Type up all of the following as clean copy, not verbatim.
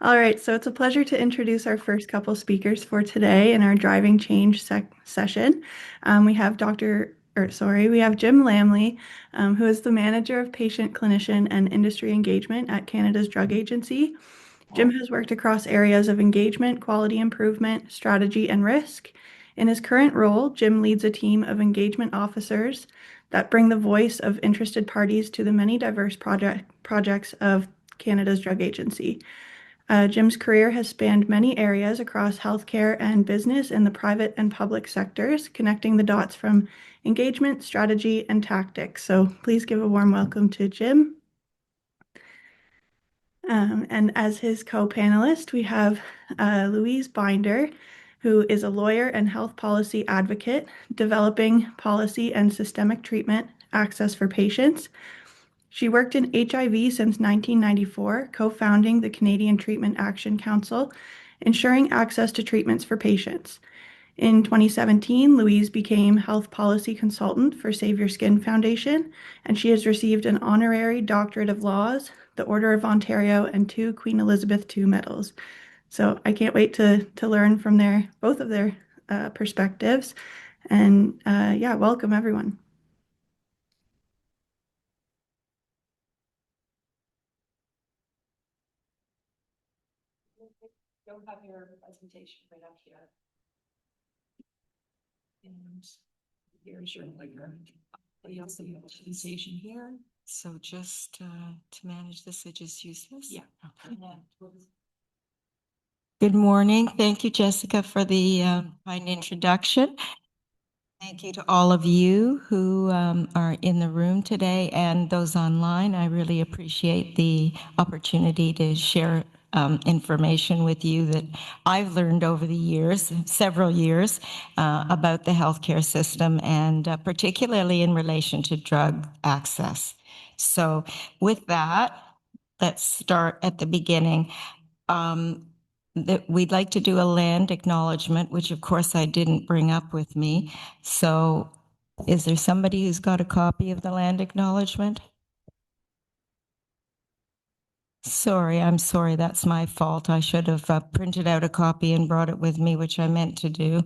All right, so it's a pleasure to introduce our first couple speakers for today in our Driving Change session. We have Jim Lamley, who is the Manager of Patient, Clinician, and Industry Engagement at Canada's Drug Agency. Jim has worked across areas of engagement, quality improvement, strategy, and risk. In his current role, Jim leads a team of engagement officers that bring the voice of interested parties to the many diverse projects of Canada's Drug Agency. Jim's career has spanned many areas across healthcare and business in the private and public sectors, connecting the dots from engagement, strategy, and tactics. So please give a warm welcome to Jim. And as his co-panelist, we have Louise Binder, who is a lawyer and health policy advocate, developing policy and systemic treatment access for patients. She worked in HIV since 1994, co-founding the Canadian Treatment Action Council, ensuring access to treatments for patients. In 2017, Louise became health policy consultant for Save Your Skin Foundation, and she has received an honorary doctorate of laws, the Order of Ontario, and 2 Queen Elizabeth II medals. So I can't wait to learn from both of their perspectives. And yeah, welcome everyone. Don't have your presentation right up here. And here's your clicker. You also have a presentation here. So just to manage this, I just use this? Yeah. Okay. Good morning. Thank you, Jessica, for the kind introduction. Thank you to all of you who are in the room today and those online. I really appreciate the opportunity to share information with you that I've learned over the years, several years, about the healthcare system and particularly in relation to drug access. So with that, let's start at the beginning. That we'd like to do a land acknowledgement, which of course I didn't bring up with me. So is there somebody who's got a copy of the land acknowledgement? Sorry, I'm sorry. That's my fault. I should have printed out a copy and brought it with me, which I meant to do.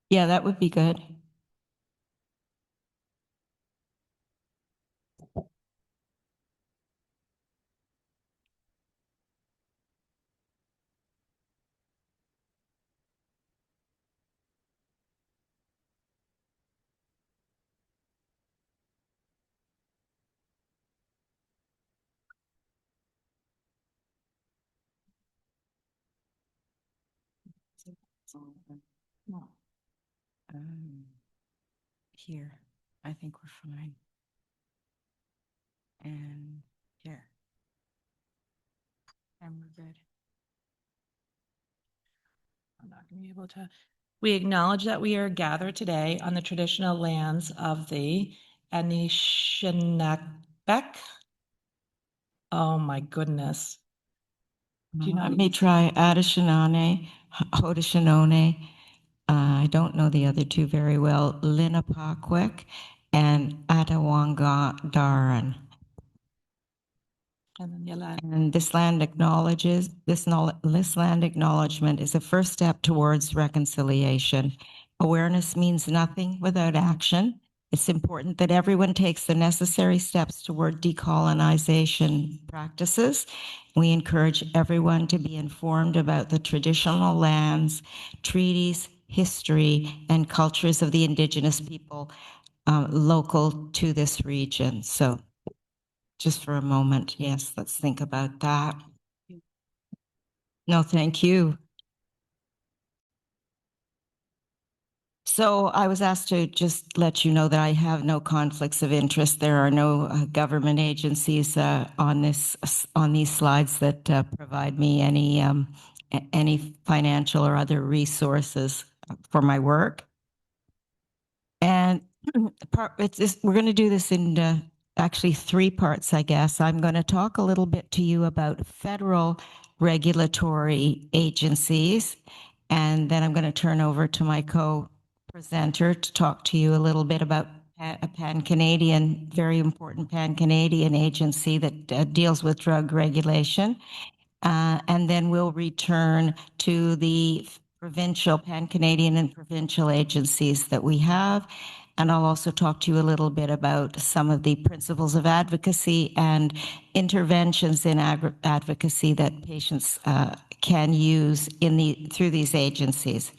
Yeah, that would be good. No. Here, I think we're fine. And here. And we're good. I'm not going to be able to. We acknowledge that we are gathered today on the traditional lands of the Anishinaabe. Oh my goodness. Do you know? Let me try Anishinaabe, Haudenosaunee. I don't know the other two very well. Lenapehoking and Atawangadaran. And then Yolanda. And this land acknowledgement is a first step towards reconciliation. Awareness means nothing without action. It's important that everyone takes the necessary steps toward decolonization practices. We encourage everyone to be informed about the traditional lands, treaties, history, and cultures of the Indigenous people local to this region. So just for a moment, yes, let's think about that. No, thank you. So I was asked to just let you know that I have no conflicts of interest. There are no government agencies on these slides that provide me any financial or other resources for my work. And we're going to do this in actually 3 parts, I guess. I'm going to talk a little bit to you about federal regulatory agencies. And then I'm going to turn over to my co-presenter to talk to you a little bit about a pan-Canadian, very important pan-Canadian agency that deals with drug regulation. And then we'll return to the provincial, pan-Canadian and provincial agencies that we have. And I'll also talk to you a little bit about some of the principles of advocacy and interventions in advocacy that patients can use through these agencies.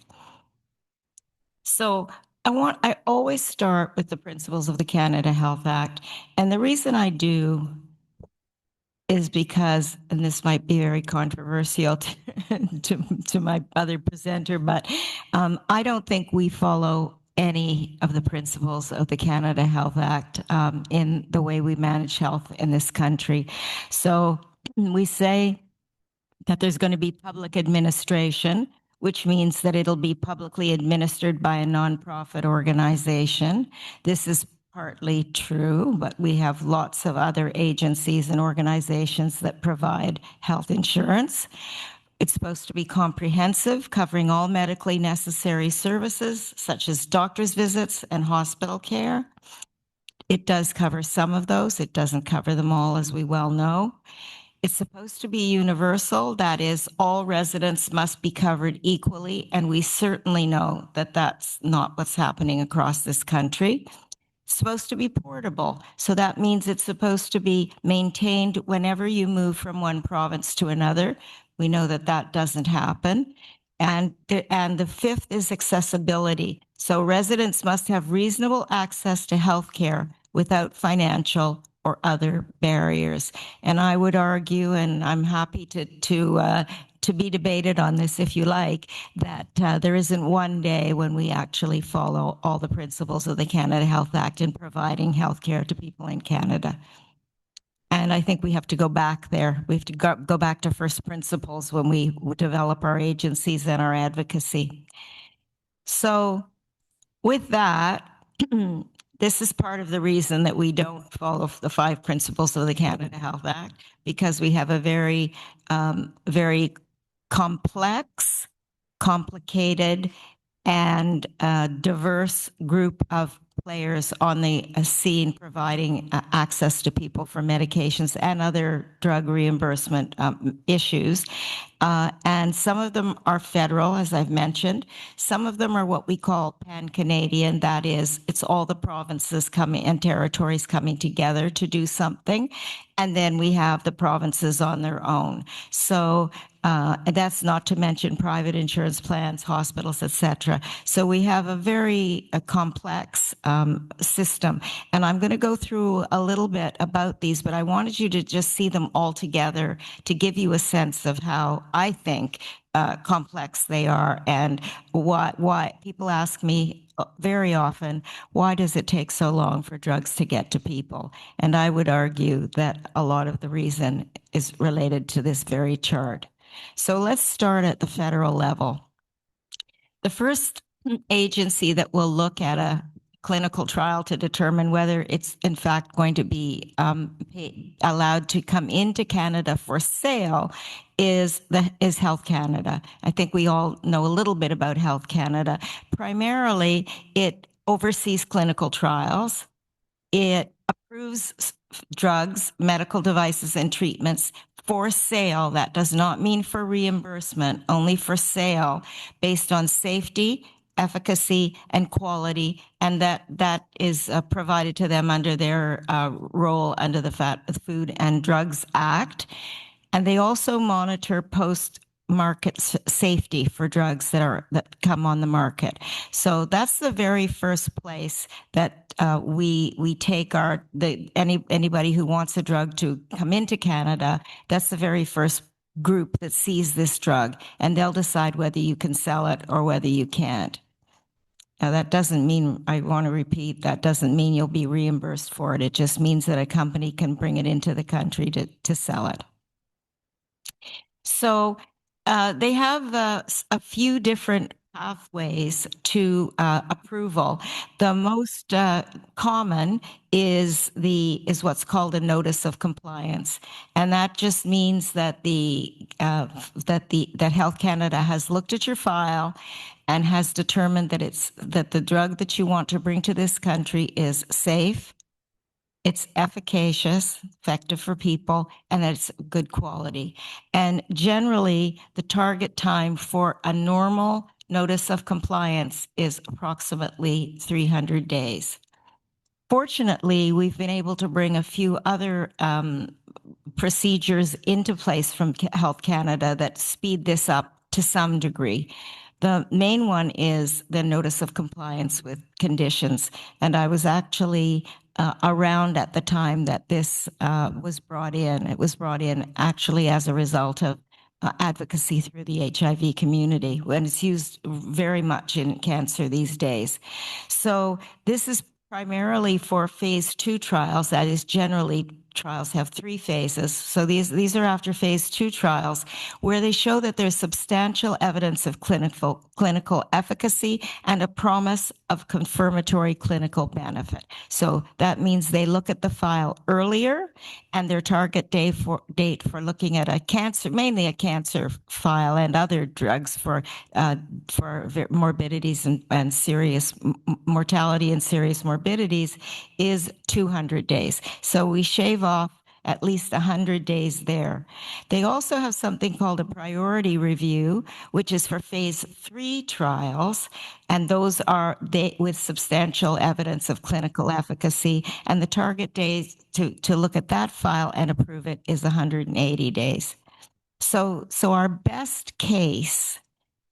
So I always start with the principles of the Canada Health Act. And the reason I do is because, and this might be very controversial to my other presenter, but I don't think we follow any of the principles of the Canada Health Act in the way we manage health in this country. So we say that there's going to be public administration, which means that it'll be publicly administered by a nonprofit organization. This is partly true, but we have lots of other agencies and organizations that provide health insurance. It's supposed to be comprehensive, covering all medically necessary services, such as doctor's visits and hospital care. It does cover some of those. It doesn't cover them all, as we well know. It's supposed to be universal. That is, all residents must be covered equally. And we certainly know that that's not what's happening across this country. It's supposed to be portable. So that means it's supposed to be maintained whenever you move from one province to another. We know that that doesn't happen. And the fifth is accessibility. So residents must have reasonable access to health care without financial or other barriers. And I would argue, and I'm happy to be debated on this if you like, that there isn't one day when we actually follow all the principles of the Canada Health Act in providing health care to people in Canada. And I think we have to go back there. We have to go back to first principles when we develop our agencies and our advocacy. So with that, this is part of the reason that we don't follow the 5 principles of the Canada Health Act, because we have a very, very complex, complicated, and diverse group of players on the scene providing access to people for medications and other drug reimbursement issues. And some of them are federal, as I've mentioned. Some of them are what we call pan-Canadian. That is, it's all the provinces coming and territories coming together to do something. And then we have the provinces on their own. So and that's not to mention private insurance plans, hospitals, etc. So we have a very complex system. And I'm going to go through a little bit about these, but I wanted you to just see them all together to give you a sense of how I think complex they are, and why people ask me very often, why does it take so long for drugs to get to people? And I would argue that a lot of the reason is related to this very chart. So let's start at the federal level. The first agency that will look at a clinical trial to determine whether it's in fact going to be allowed to come into Canada for sale is Health Canada. I think we all know a little bit about Health Canada. Primarily, it oversees clinical trials. It approves drugs, medical devices, and treatments for sale. That does not mean for reimbursement, only for sale, based on safety, efficacy, and quality, and that is provided to them under their role under the Food and Drugs Act. And they also monitor post-market safety for drugs that come on the market. So that's the very first place that we take anybody who wants a drug to come into Canada. That's the very first group that sees this drug, and they'll decide whether you can sell it or whether you can't. Now, that doesn't mean, I want to repeat, that doesn't mean you'll be reimbursed for it. It just means that a company can bring it into the country to sell it. So they have a few different pathways to approval. The most common is what's called a notice of compliance, and that just means that that Health Canada has looked at your file and has determined that the drug that you want to bring to this country is safe, it's efficacious, effective for people, and that it's good quality. And generally, the target time for a normal notice of compliance is approximately 300 days. Fortunately, we've been able to bring a few other procedures into place from Health Canada that speed this up to some degree. The main one is the notice of compliance with conditions. And I was actually around at the time that this was brought in. It was brought in actually as a result of advocacy through the HIV community, and it's used very much in cancer these days. So this is primarily for phase 2 trials. That is, generally trials have 3 phases. So these are after phase 2 trials where they show that there's substantial evidence of clinical efficacy and a promise of confirmatory clinical benefit. So that means they look at the file earlier, and their target date for looking at a cancer, mainly a cancer file, and other drugs for morbidities and serious mortality and serious morbidities is 200 days. So we shave off at least 100 days there. They also have something called a priority review, which is for phase 3 trials, and those are with substantial evidence of clinical efficacy, and the target days to look at that file and approve it is 180 days. So our best case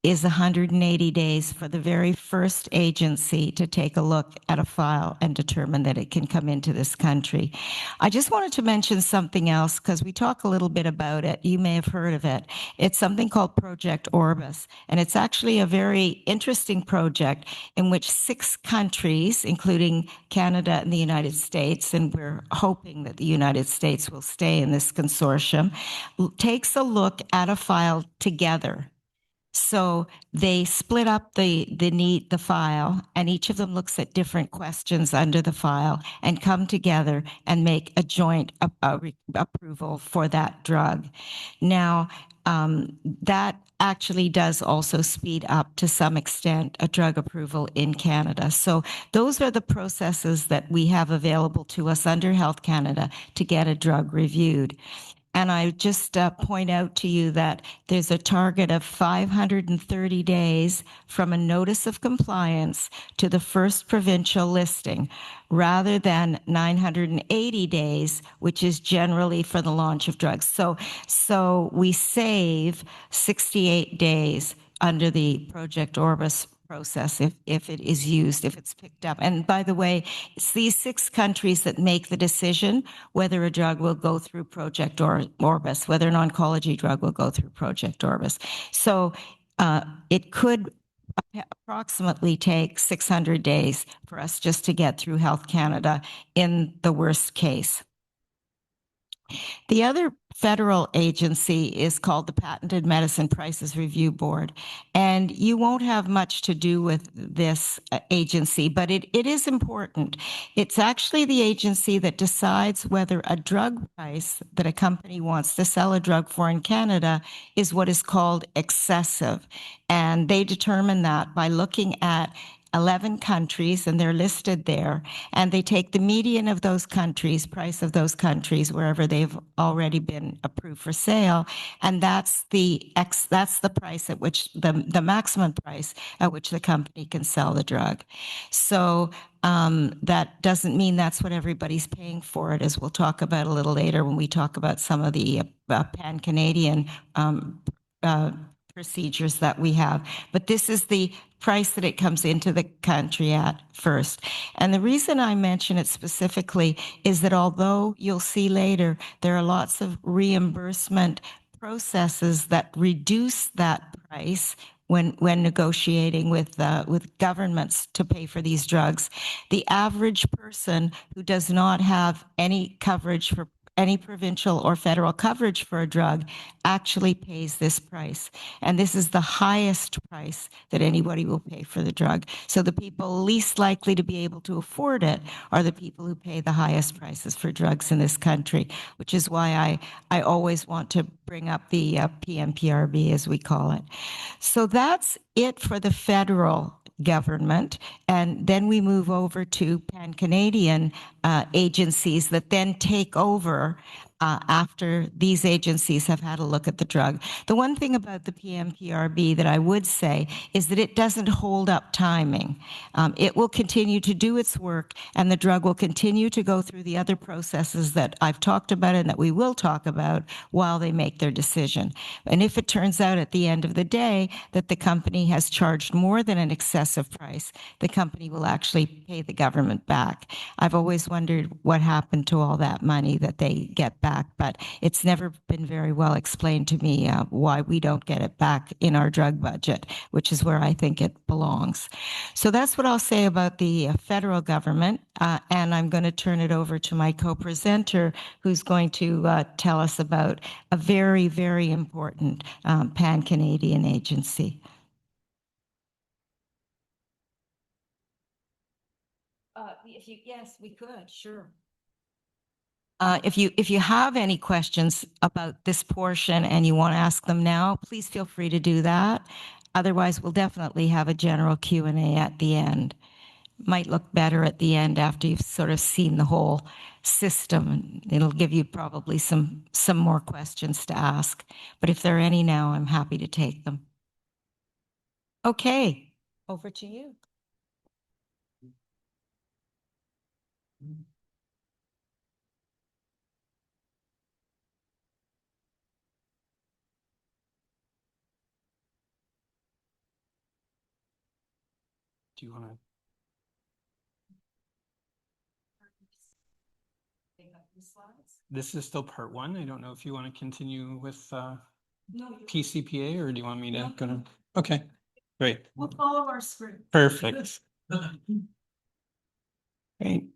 is 180 days for the very first agency to take a look at a file and determine that it can come into this country. I just wanted to mention something else because we talk a little bit about it. You may have heard of it. It's something called Project Orbis, and it's actually a very interesting project in which 6 countries, including Canada and the United States, and we're hoping that the United States will stay in this consortium, takes a look at a file together. So they split up the file, and each of them looks at different questions under the file and come together and make a joint approval for that drug. Now, that actually does also speed up to some extent a drug approval in Canada. So those are the processes that we have available to us under Health Canada to get a drug reviewed. And I just point out to you that there's a target of 530 days from a notice of compliance to the first provincial listing, rather than 980 days, which is generally for the launch of drugs. So we save 68 days under the Project Orbis process if it is used, if it's picked up. And by the way, it's these 6 countries that make the decision whether a drug will go through Project Orbis, whether an oncology drug will go through Project Orbis. So it could approximately take 600 days for us just to get through Health Canada in the worst case. The other federal agency is called the Patented Medicine Prices Review Board. And you won't have much to do with this agency, but it is important. It's actually the agency that decides whether a drug price that a company wants to sell a drug for in Canada is what is called excessive. And they determine that by looking at 11 countries, and they're listed there, and they take the median of those countries, price of those countries, wherever they've already been approved for sale, and that's the price at which the maximum price at which the company can sell the drug. So that doesn't mean that's what everybody's paying for it, as we'll talk about a little later when we talk about some of the pan-Canadian procedures that we have. But this is the price that it comes into the country at first. And the reason I mention it specifically is that although you'll see later, there are lots of reimbursement processes that reduce that price when negotiating with governments to pay for these drugs. The average person who does not have any coverage for any provincial or federal coverage for a drug actually pays this price. And this is the highest price that anybody will pay for the drug. So the people least likely to be able to afford it are the people who pay the highest prices for drugs in this country, which is why I always want to bring up the PMPRB, as we call it. So that's it for the federal government. And then we move over to pan-Canadian agencies that then take over after these agencies have had a look at the drug. The one thing about the PMPRB that I would say is that it doesn't hold up timing. It will continue to do its work, and the drug will continue to go through the other processes that I've talked about and that we will talk about while they make their decision. And if it turns out at the end of the day that the company has charged more than an excessive price, the company will actually pay the government back. I've always wondered what happened to all that money that they get back, but it's never been very well explained to me why we don't get it back in our drug budget, which is where I think it belongs. So that's what I'll say about the federal government, and I'm going to turn it over to my co-presenter, who's going to tell us about a very, very important pan-Canadian agency. Yes, we could, sure. If you have any questions about this portion and you want to ask them now, please feel free to do that. Otherwise, we'll definitely have a general Q&A at the end. Might look better at the end after you've sort of seen the whole system. It'll give you probably some more questions to ask. But if there are any now, I'm happy to take them. Okay, over to you. Do you want to? This is still part one. I don't know if you want to continue with PCPA, or do you want me to go to? Okay, great. We'll follow our script. Perfect. Great.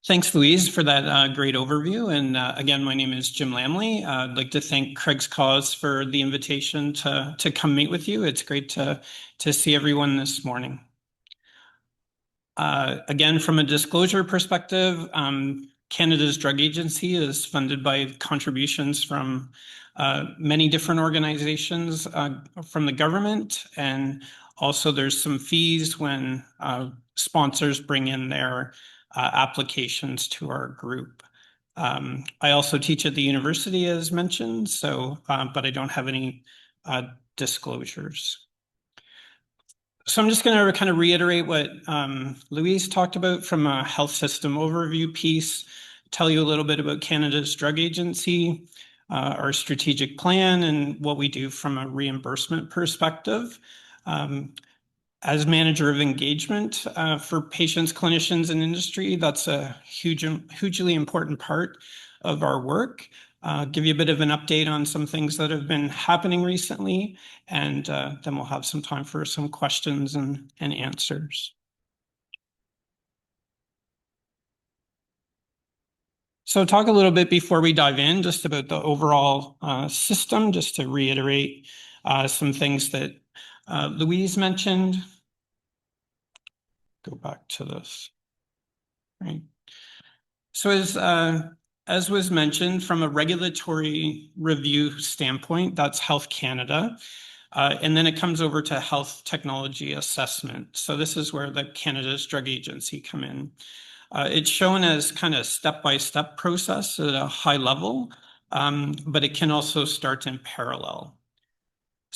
Thanks, Louise, for that great overview. And again, my name is Jim Lamley. I'd like to thank Craig's Cause for the invitation to come meet with you. It's great to see everyone this morning. Again, from a disclosure perspective, Canada's Drug Agency is funded by contributions from many different organizations from the government, and also there's some fees when sponsors bring in their applications to our group. I also teach at the university, as mentioned, so but I don't have any disclosures. So I'm just going to kind of reiterate what Louise talked about from a health system overview piece, tell you a little bit about Canada's Drug Agency, our strategic plan, and what we do from a reimbursement perspective. As manager of engagement for patients, clinicians, and industry, that's a hugely important part of our work. Give you a bit of an update on some things that have been happening recently, and then we'll have some time for some questions and answers. So talk a little bit before we dive in just about the overall system, just to reiterate some things that Louise mentioned. Go back to this. Right. So as was mentioned, from a regulatory review standpoint, that's Health Canada. And then it comes over to health technology assessment. So this is where the Canada's Drug Agency come in. It's shown as kind of step-by-step process at a high level, but it can also start in parallel.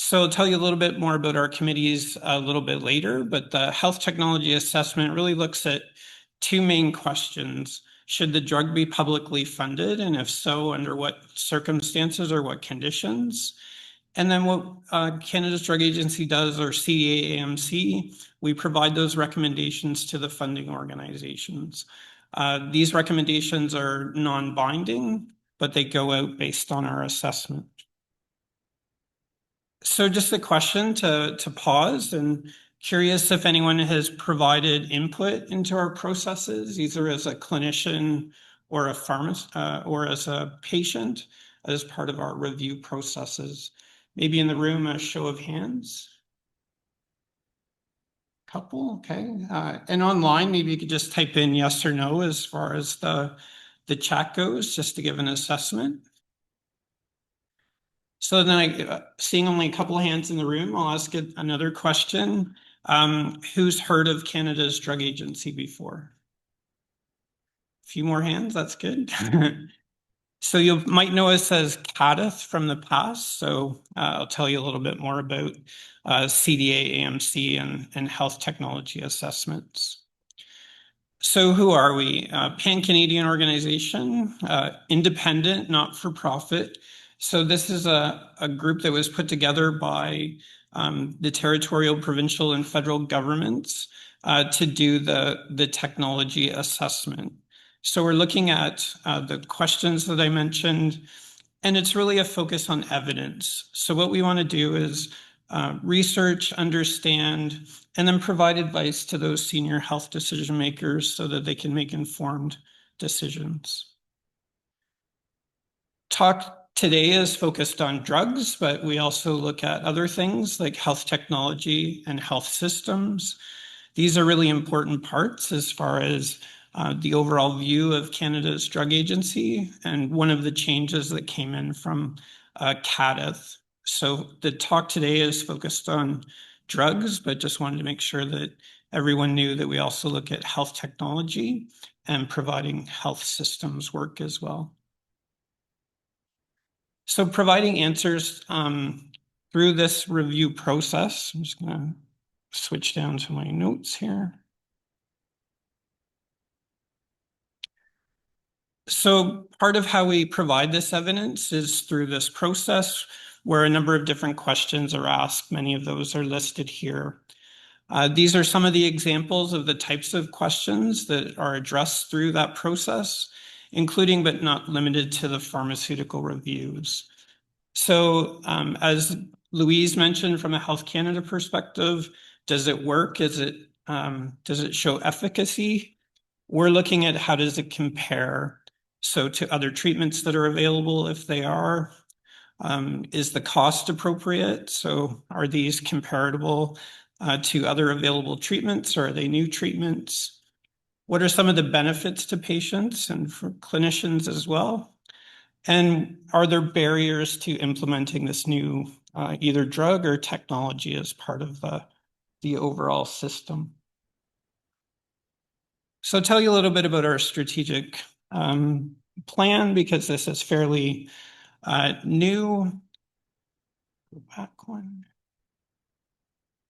So I'll tell you a little bit more about our committees a little bit later, but the health technology assessment really looks at two main questions. Should the drug be publicly funded? And if so, under what circumstances or what conditions? And then what Canada's Drug Agency does, or CAAMC, we provide those recommendations to the funding organizations. These recommendations are non-binding, but they go out based on our assessment. So just a question to pause, and curious if anyone has provided input into our processes, either as a clinician or a pharmacist or as a patient as part of our review processes. Maybe in the room, a show of hands. Couple, okay. And online, maybe you could just type in yes or no as far as the chat goes, just to give an assessment. So then seeing only a couple of hands in the room, I'll ask another question. Who's heard of Canada's drug agency before? A few more hands, that's good. So you might know us as CADIF from the past. So I'll tell you a little bit more about CDA, AMC, and health technology assessments. So who are we? Pan-Canadian organization, independent, not-for-profit. So this is a group that was put together by the territorial, provincial, and federal governments to do the technology assessment. So we're looking at the questions that I mentioned, and it's really a focus on evidence. So what we want to do is research, understand, and then provide advice to those senior health decision makers so that they can make informed decisions. Talk today is focused on drugs, but we also look at other things like health technology and health systems. These are really important parts as far as the overall view of Canada's drug agency and one of the changes that came in from CADIF. So the talk today is focused on drugs, but just wanted to make sure that everyone knew that we also look at health technology and providing health systems work as well. So providing answers through this review process, I'm just going to switch down to my notes here. So part of how we provide this evidence is through this process where a number of different questions are asked. Many of those are listed here. These are some of the examples of the types of questions that are addressed through that process, including but not limited to the pharmaceutical reviews. So as Louise mentioned, from a Health Canada perspective, does it work? Does it show efficacy? We're looking at how does it compare? So to other treatments that are available, if they are, is the cost appropriate? So are these comparable to other available treatments, or are they new treatments? What are some of the benefits to patients and for clinicians as well? And are there barriers to implementing this new either drug or technology as part of the overall system? So I'll tell you a little bit about our strategic plan, because this is fairly new. Go back one.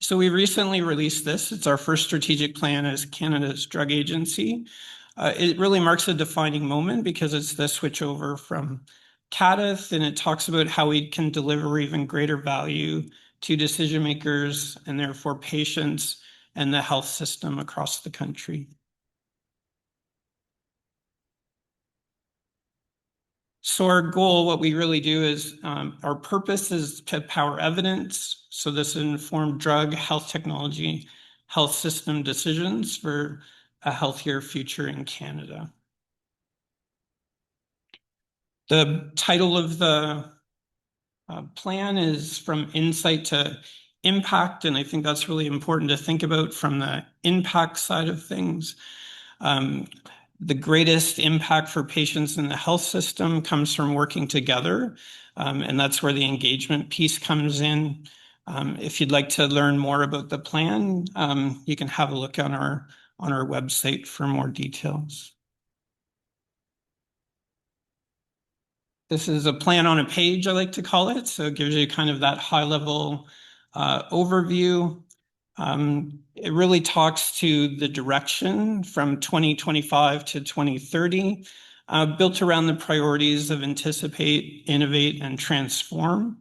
So we recently released this. It's our first strategic plan as Canada's drug agency. It really marks a defining moment because it's the switchover from CADIF, and it talks about how we can deliver even greater value to decision makers and therefore patients and the health system across the country. So our goal, what we really do is, our purpose is to power evidence. So this informed drug, health technology, health system decisions for a healthier future in Canada. The title of the plan is From Insight to Impact, and I think that's really important to think about from the impact side of things. The greatest impact for patients in the health system comes from working together, and that's where the engagement piece comes in. If you'd like to learn more about the plan, you can have a look on our website for more details. This is a plan on a page, I like to call it. So it gives you kind of that high-level overview. It really talks to the direction from 2025 to 2030, built around the priorities of anticipate, innovate, and transform.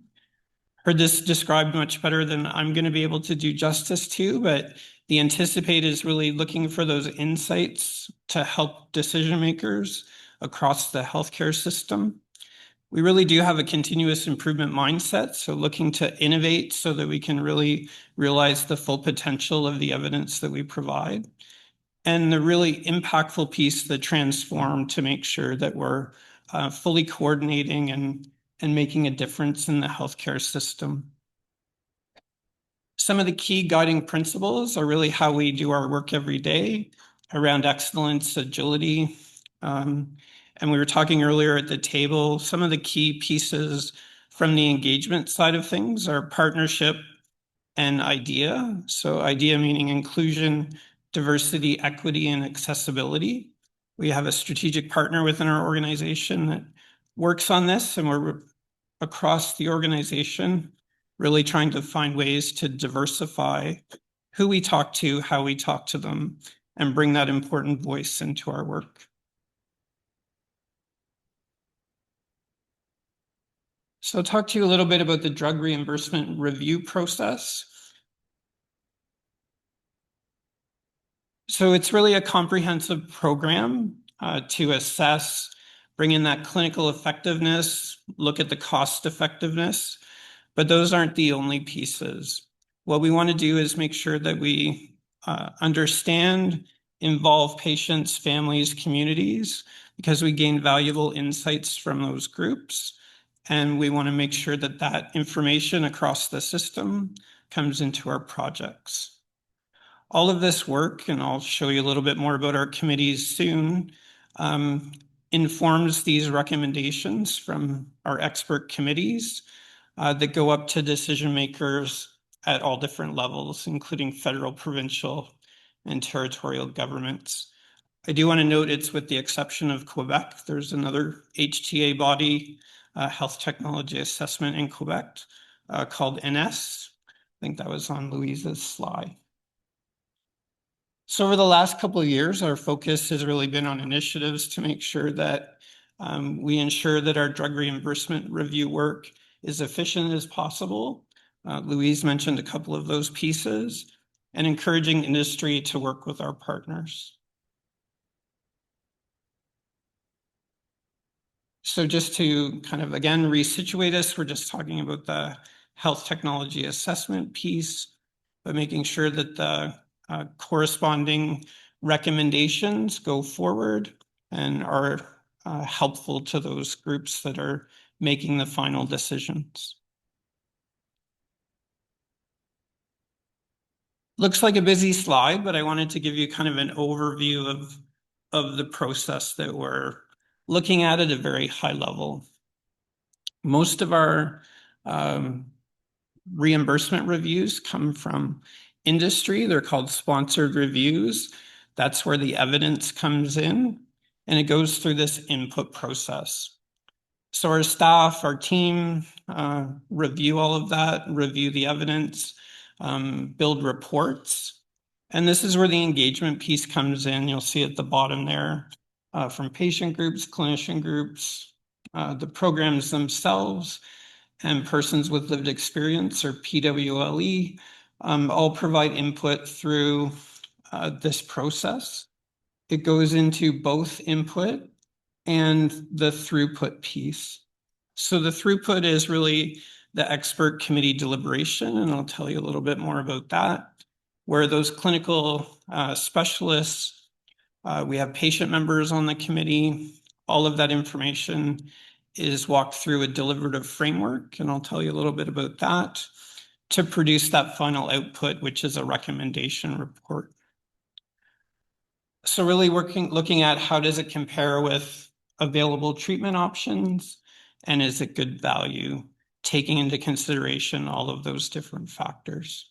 Heard this described much better than I'm going to be able to do justice to, but the anticipate is really looking for those insights to help decision makers across the healthcare system. We really do have a continuous improvement mindset, so looking to innovate so that we can really realize the full potential of the evidence that we provide. and the really impactful piece, the transform, to make sure that we're fully coordinating and making a difference in the healthcare system. Some of the key guiding principles are really how we do our work every day around excellence, agility. And we were talking earlier at the table, some of the key pieces from the engagement side of things are partnership and idea. So idea meaning inclusion, diversity, equity, and accessibility. We have a strategic partner within our organization that works on this, and we're across the organization really trying to find ways to diversify who we talk to, how we talk to them, and bring that important voice into our work. So I'll talk to you a little bit about the drug reimbursement review process. So it's really a comprehensive program to assess, bring in that clinical effectiveness, look at the cost effectiveness, but those aren't the only pieces. What we want to do is make sure that we understand, involve patients, families, communities, because we gain valuable insights from those groups. And we want to make sure that that information across the system comes into our projects. All of this work, and I'll show you a little bit more about our committees soon, informs these recommendations from our expert committees that go up to decision makers at all different levels, including federal, provincial, and territorial governments. I do want to note it's with the exception of Quebec. There's another HTA body, Health Technology Assessment in Quebec, called NS. I think that was on Louise's slide. So over the last couple of years, our focus has really been on initiatives to make sure that we ensure that our drug reimbursement review work is efficient as possible. Louise mentioned a couple of those pieces, and encouraging industry to work with our partners. So just to kind of, again, resituate us, we're just talking about the health technology assessment piece, but making sure that the corresponding recommendations go forward and are helpful to those groups that are making the final decisions. Looks like a busy slide, but I wanted to give you kind of an overview of the process that we're looking at a very high level. Most of our reimbursement reviews come from industry. They're called sponsored reviews. That's where the evidence comes in, and it goes through this input process. So our staff, our team review all of that, review the evidence, build reports. And this is where the engagement piece comes in. You'll see at the bottom there from patient groups, clinician groups, the programs themselves, and persons with lived experience, or PWLE, all provide input through this process. It goes into both input and the throughput piece. So the throughput is really the expert committee deliberation, and I'll tell you a little bit more about that, where those clinical specialists, we have patient members on the committee, all of that information is walked through a deliberative framework, and I'll tell you a little bit about that, to produce that final output, which is a recommendation report. So really looking at how does it compare with available treatment options, and is it good value, taking into consideration all of those different factors.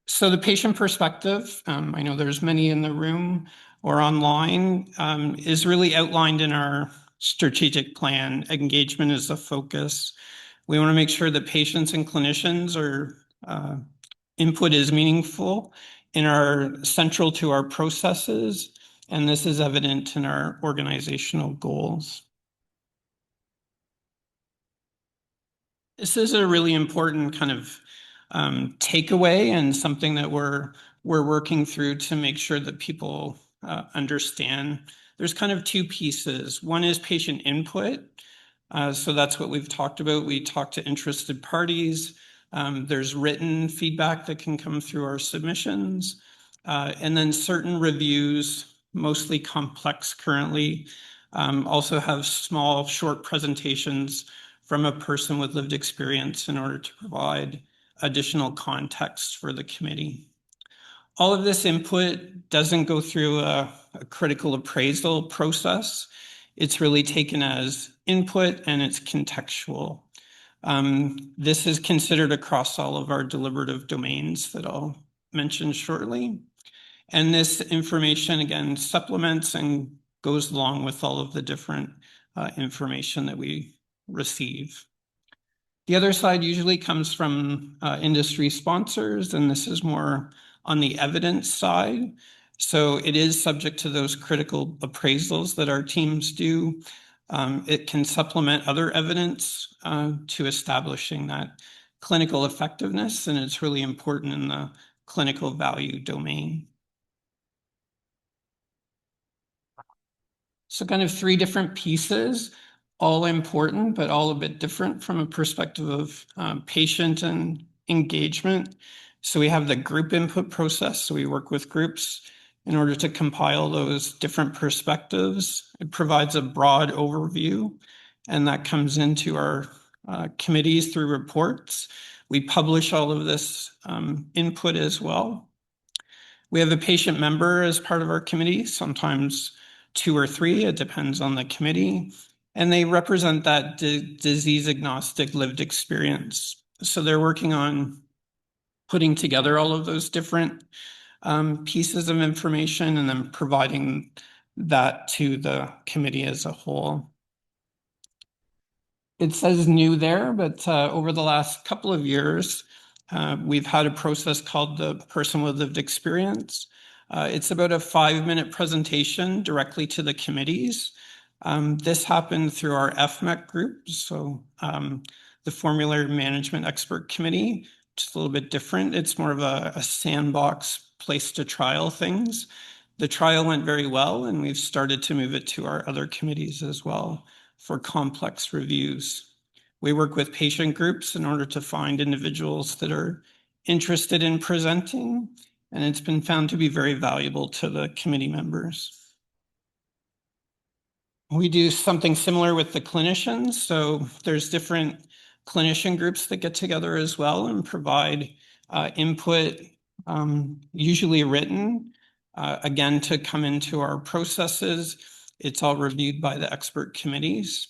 So the patient perspective, I know there's many in the room or online, is really outlined in our strategic plan. Engagement is the focus. We want to make sure that patients and clinicians are input is meaningful and are central to our processes, and this is evident in our organizational goals. This is a really important kind of takeaway, and something that we're working through to make sure that people understand. There's kind of two pieces. One is patient input. So that's what we've talked about. We talk to interested parties. There's written feedback that can come through our submissions, and then certain reviews, mostly complex currently, also have small, short presentations from a person with lived experience in order to provide additional context for the committee. All of this input doesn't go through a critical appraisal process. It's really taken as input and it's contextual. This is considered across all of our deliberative domains that I'll mention shortly. And this information, again, supplements and goes along with all of the different information that we receive. The other side usually comes from industry sponsors, and this is more on the evidence side. So it is subject to those critical appraisals that our teams do. It can supplement other evidence to establishing that clinical effectiveness, and it's really important in the clinical value domain. So kind of three different pieces, all important, but all a bit different from a perspective of patient and engagement. So we have the group input process. So we work with groups in order to compile those different perspectives. It provides a broad overview, and that comes into our committees through reports. We publish all of this input as well. We have a patient member as part of our committee, sometimes 2 or 3, it depends on the committee, and they represent that disease agnostic lived experience. So they're working on putting together all of those different pieces of information and then providing that to the committee as a whole. It says new there, but over the last couple of years, we've had a process called the Person with Lived Experience. It's about a 5-minute presentation directly to the committees. This happened through our FMEC group, so the Formulary Management Expert Committee, just a little bit different. It's more of a sandbox place to trial things. The trial went very well, and we've started to move it to our other committees as well for complex reviews. We work with patient groups in order to find individuals that are interested in presenting, and it's been found to be very valuable to the committee members. We do something similar with the clinicians. So there's different clinician groups that get together as well and provide input, usually written, again, to come into our processes. It's all reviewed by the expert committees.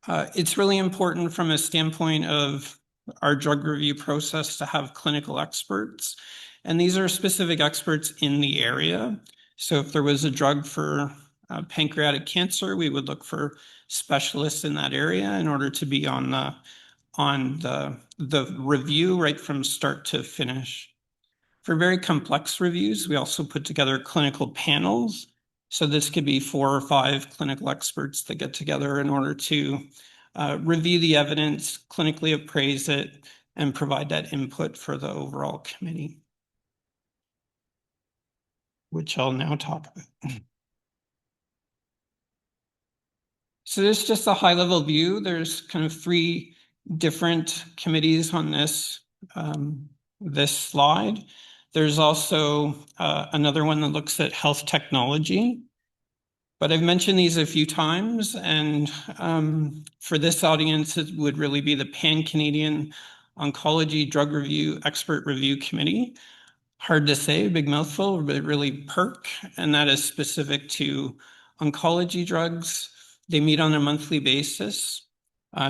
It's really important from a standpoint of our drug review process to have clinical experts. And these are specific experts in the area. So if there was a drug for pancreatic cancer, we would look for specialists in that area in order to be on the review right from start to finish. For very complex reviews, we also put together clinical panels. So this could be 4 or 5 clinical experts that get together in order to review the evidence, clinically appraise it, and provide that input for the overall committee, which I'll now talk about. So this is just a high-level view. There's kind of 3 different committees on this, this slide. There's also another one that looks at health technology. But I've mentioned these a few times, and for this audience, it would really be the Pan-Canadian Oncology Drug Review Expert Review Committee. Hard to say, big mouthful, but really PERC, and that is specific to oncology drugs. They meet on a monthly basis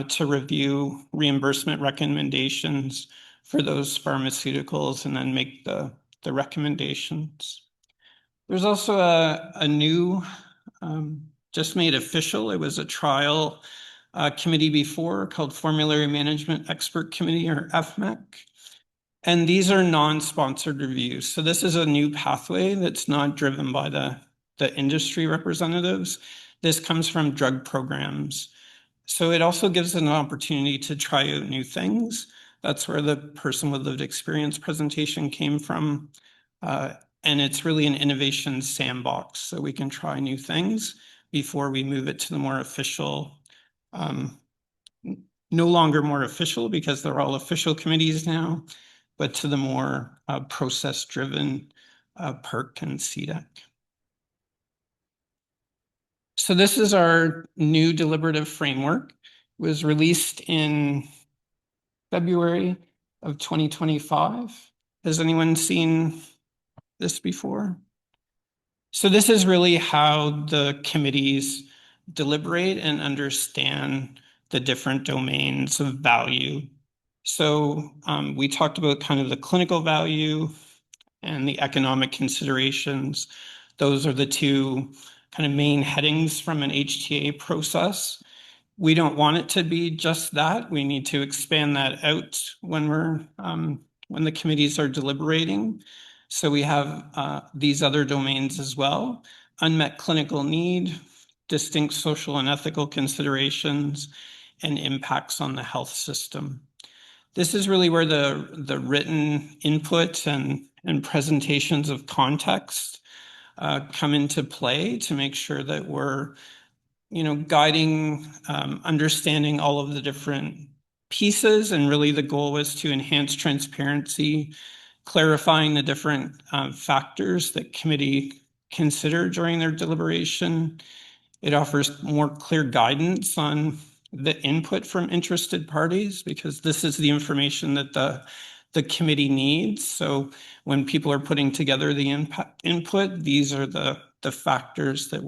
to review reimbursement recommendations for those pharmaceuticals and then make the recommendations. There's also a new, just made official, it was a trial committee before called Formulary Management Expert Committee, or FMEC. And these are non-sponsored reviews. So this is a new pathway that's not driven by the industry representatives. This comes from drug programs. So it also gives an opportunity to try out new things. That's where the Person with Lived Experience presentation came from. And it's really an innovation sandbox, so we can try new things before we move it to the more official no longer more official because they're all official committees now, but to the more process-driven PERC and CDEC. So this is our new deliberative framework. It was released in February of 2025. Has anyone seen this before? So this is really how the committees deliberate and understand the different domains of value. So we talked about kind of the clinical value and the economic considerations. Those are the two kind of main headings from an HTA process. We don't want it to be just that. We need to expand that out when when the committees are deliberating. So we have these other domains as well: unmet clinical need, distinct social and ethical considerations, and impacts on the health system. This is really where the written input and presentations of context come into play to make sure that we're guiding, understanding all of the different pieces. And really the goal was to enhance transparency, clarifying the different factors that committee consider during their deliberation. It offers more clear guidance on the input from interested parties, because this is the information that the committee needs. So when people are putting together the input, these are the factors that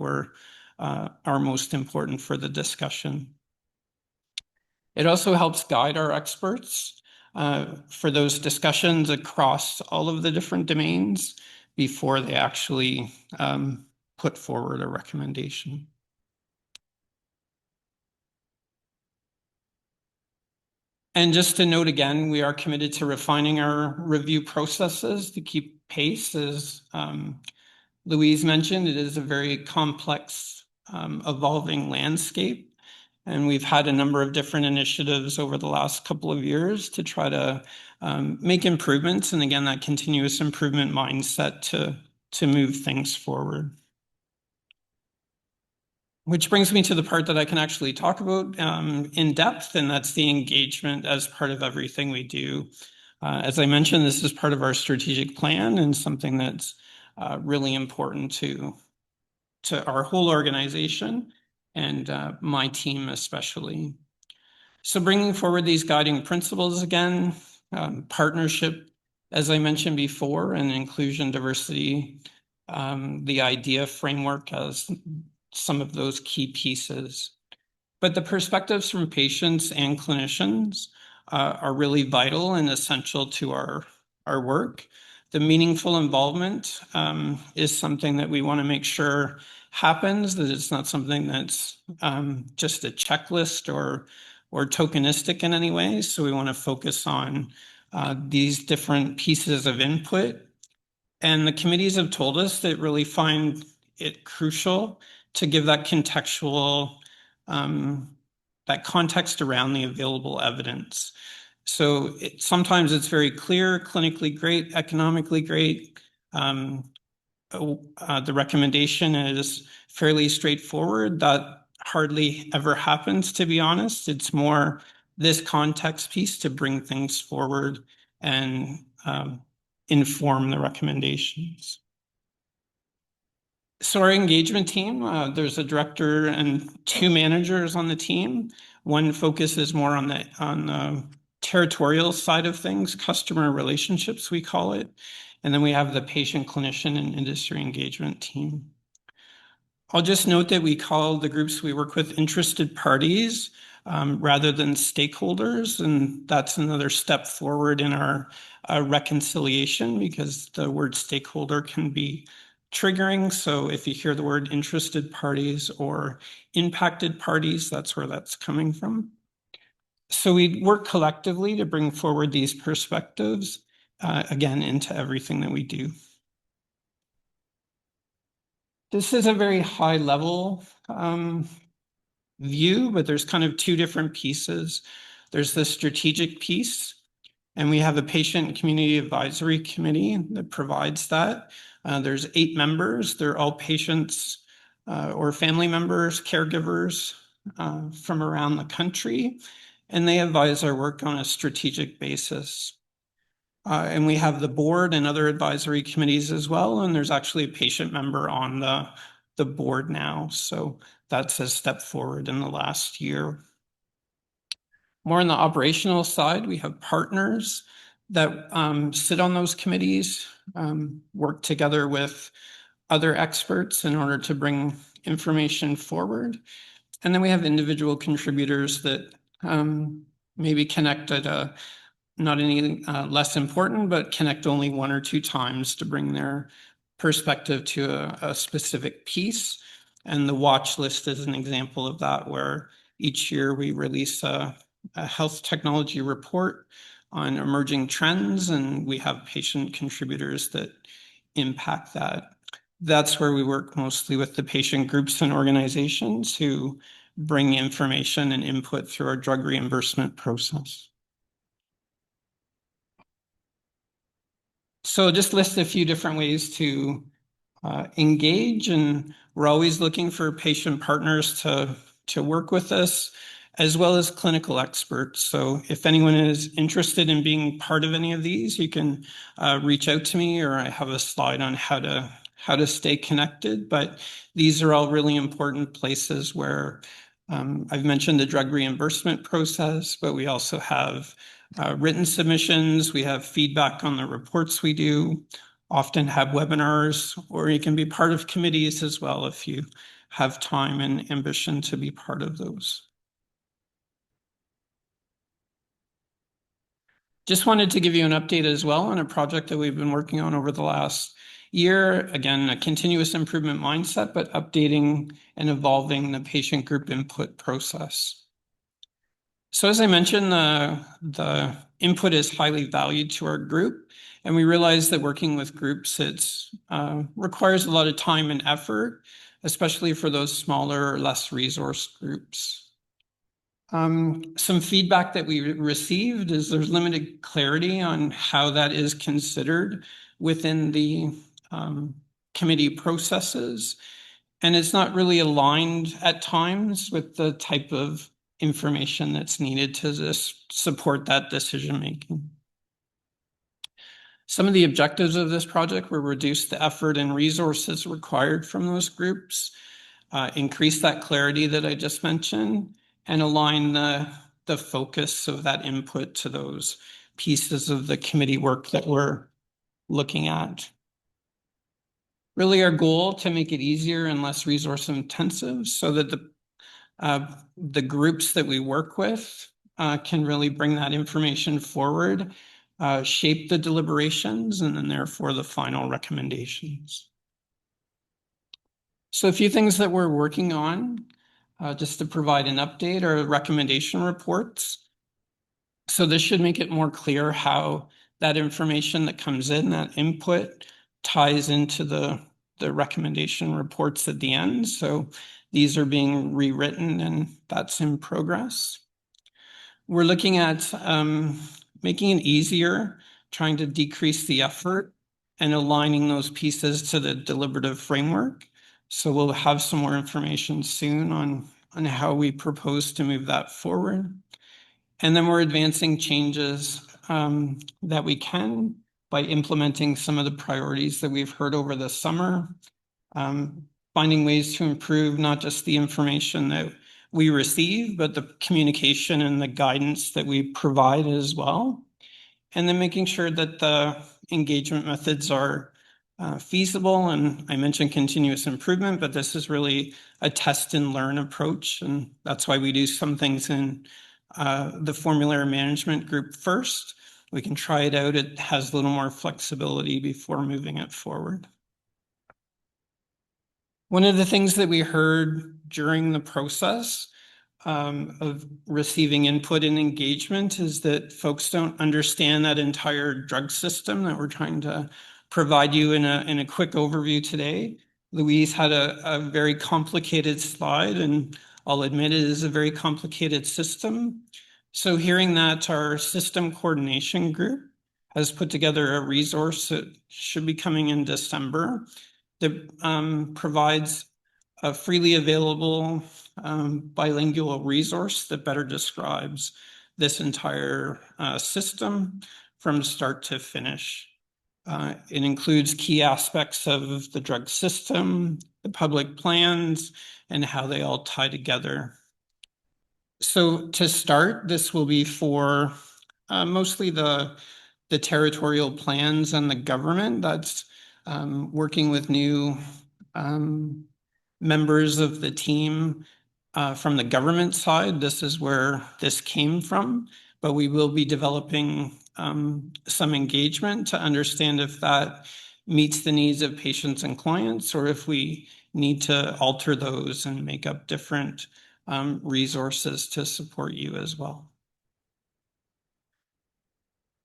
are most important for the discussion. It also helps guide our experts for those discussions across all of the different domains before they actually put forward a recommendation. And just to note again, we are committed to refining our review processes to keep pace. As Louise mentioned, it is a very complex, evolving landscape. And we've had a number of different initiatives over the last couple of years to try to make improvements. And again, that continuous improvement mindset to move things forward. Which brings me to the part that I can actually talk about in depth, and that's the engagement as part of everything we do. As I mentioned, this is part of our strategic plan and something that's really important to our whole organization and my team especially. So bringing forward these guiding principles again, partnership, as I mentioned before, and inclusion, diversity, the IDEA framework as some of those key pieces. But the perspectives from patients and clinicians are really vital and essential to our work. The meaningful involvement is something that we want to make sure happens, that it's not something that's just a checklist or tokenistic in any way. So we want to focus on these different pieces of input. And the committees have told us that really find it crucial to give that contextual, that context around the available evidence. So sometimes it's very clear, clinically great, economically great. The recommendation is fairly straightforward. That hardly ever happens, to be honest. It's more this context piece to bring things forward and inform the recommendations. So our engagement team, there's a director and two managers on the team. One focuses more on the territorial side of things, customer relationships, we call it. And then we have the patient, clinician, and industry engagement team. I'll just note that we call the groups we work with interested parties rather than stakeholders. And that's another step forward in our reconciliation, because the word stakeholder can be triggering. So if you hear the word interested parties or impacted parties, that's where that's coming from. So we work collectively to bring forward these perspectives, again, into everything that we do. This is a very high level view, but there's kind of two different pieces. There's the strategic piece, and we have a patient community advisory committee that provides that. There's 8 members. They're all patients or family members, caregivers from around the country. and they advise our work on a strategic basis. And we have the board and other advisory committees as well, and there's actually a patient member on the board now, so that's a step forward in the last year. More on the operational side, we have partners that sit on those committees, work together with other experts in order to bring information forward. And then we have individual contributors that maybe connect at not any less important, but connect only one or two times to bring their perspective to a specific piece. And the watch list is an example of that, where each year we release a health technology report on emerging trends, and we have patient contributors that impact that. That's where we work mostly with the patient groups and organizations who bring information and input through our drug reimbursement process. So just list a few different ways to engage, and we're always looking for patient partners to work with us, as well as clinical experts. So if anyone is interested in being part of any of these, you can reach out to me, or I have a slide on how to stay connected. But these are all really important places where I've mentioned the drug reimbursement process, but we also have written submissions. We have feedback on the reports we do, often have webinars, or you can be part of committees as well if you have time and ambition to be part of those. Just wanted to give you an update as well on a project that we've been working on over the last year. Again, a continuous improvement mindset, but updating and evolving the patient group input process. So as I mentioned, the input is highly valued to our group, and we realize that working with groups, it's requires a lot of time and effort, especially for those smaller or less resourced groups. Some feedback that we received is there's limited clarity on how that is considered within the committee processes, and it's not really aligned at times with the type of information that's needed to just support that decision making. Some of the objectives of this project were reduce the effort and resources required from those groups, increase that clarity that I just mentioned, and align the focus of that input to those pieces of the committee work that we're looking at. Really, our goal to make it easier and less resource intensive so that the groups that we work with can really bring that information forward, shape the deliberations, and then therefore the final recommendations. So a few things that we're working on, just to provide an update, are recommendation reports. So this should make it more clear how that information that comes in, that input, ties into the recommendation reports at the end. So these are being rewritten, and that's in progress. We're looking at making it easier, trying to decrease the effort and aligning those pieces to the deliberative framework. So we'll have some more information soon on how we propose to move that forward. And then we're advancing changes that we can by implementing some of the priorities that we've heard over the summer, finding ways to improve not just the information that we receive, but the communication and the guidance that we provide as well. And then making sure that the engagement methods are feasible. And I mentioned continuous improvement, but this is really a test and learn approach. And that's why we do some things in the formulary management group first. We can try it out. It has a little more flexibility before moving it forward. One of the things that we heard during the process of receiving input and engagement is that folks don't understand that entire drug system that we're trying to provide you in a quick overview today. Louise had a very complicated slide, and I'll admit it is a very complicated system. So hearing that, our system coordination group has put together a resource that should be coming in December that provides a freely available bilingual resource that better describes this entire system from start to finish. It includes key aspects of the drug system, the public plans, and how they all tie together. So to start, this will be for mostly the territorial plans and the government that's working with new members of the team from the government side. This is where this came from, but we will be developing some engagement to understand if that meets the needs of patients and clients, or if we need to alter those and make up different resources to support you as well.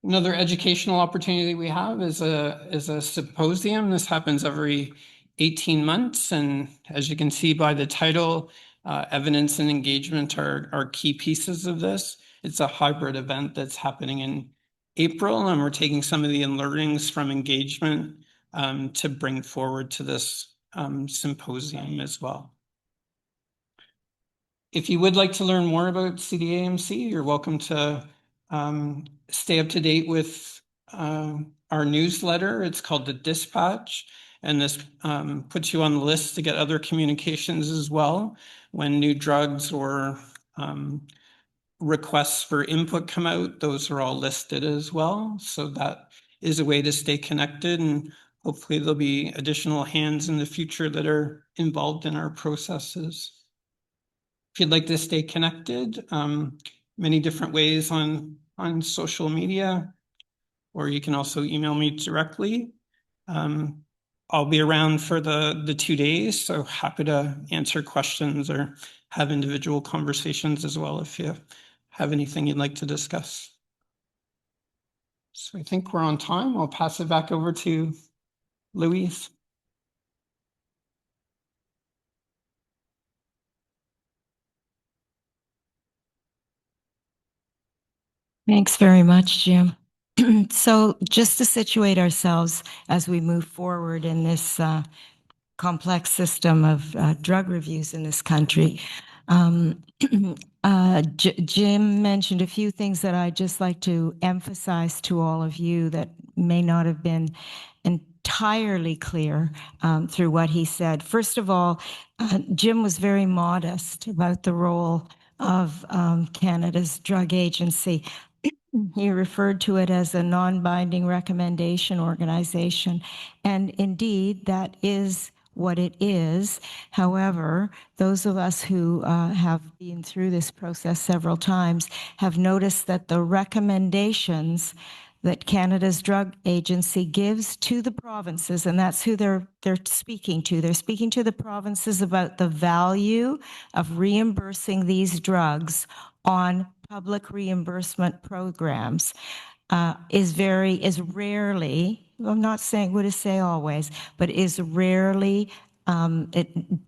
Another educational opportunity we have is a symposium. This happens every 18 months. And as you can see by the title, evidence and engagement are key pieces of this. It's a hybrid event that's happening in April, and we're taking some of the learnings from engagement to bring forward to this symposium as well. If you would like to learn more about CDAMC, you're welcome to stay up to date with our newsletter. It's called The Dispatch, and this puts you on the list to get other communications as well. When new drugs or requests for input come out, those are all listed as well. So that is a way to stay connected, and hopefully there'll be additional hands in the future that are involved in our processes. If you'd like to stay connected, many different ways on social media, or you can also email me directly. I'll be around for the 2 days, so happy to answer questions or have individual conversations as well if you have anything you'd like to discuss. So I think we're on time. I'll pass it back over to Louise. Thanks very much, Jim. So just to situate ourselves as we move forward in this complex system of drug reviews in this country, Jim mentioned a few things that I'd just like to emphasize to all of you that may not have been entirely clear through what he said. First of all, Jim was very modest about the role of Canada's drug agency. He referred to it as a non-binding recommendation organization, and indeed that is what it is. However, those of us who have been through this process several times have noticed that the recommendations that Canada's drug agency gives to the provinces, and that's who they're speaking to. They're speaking to the provinces about the value of reimbursing these drugs on public reimbursement programs. Is rarely, I'm not saying, would say always, but is rarely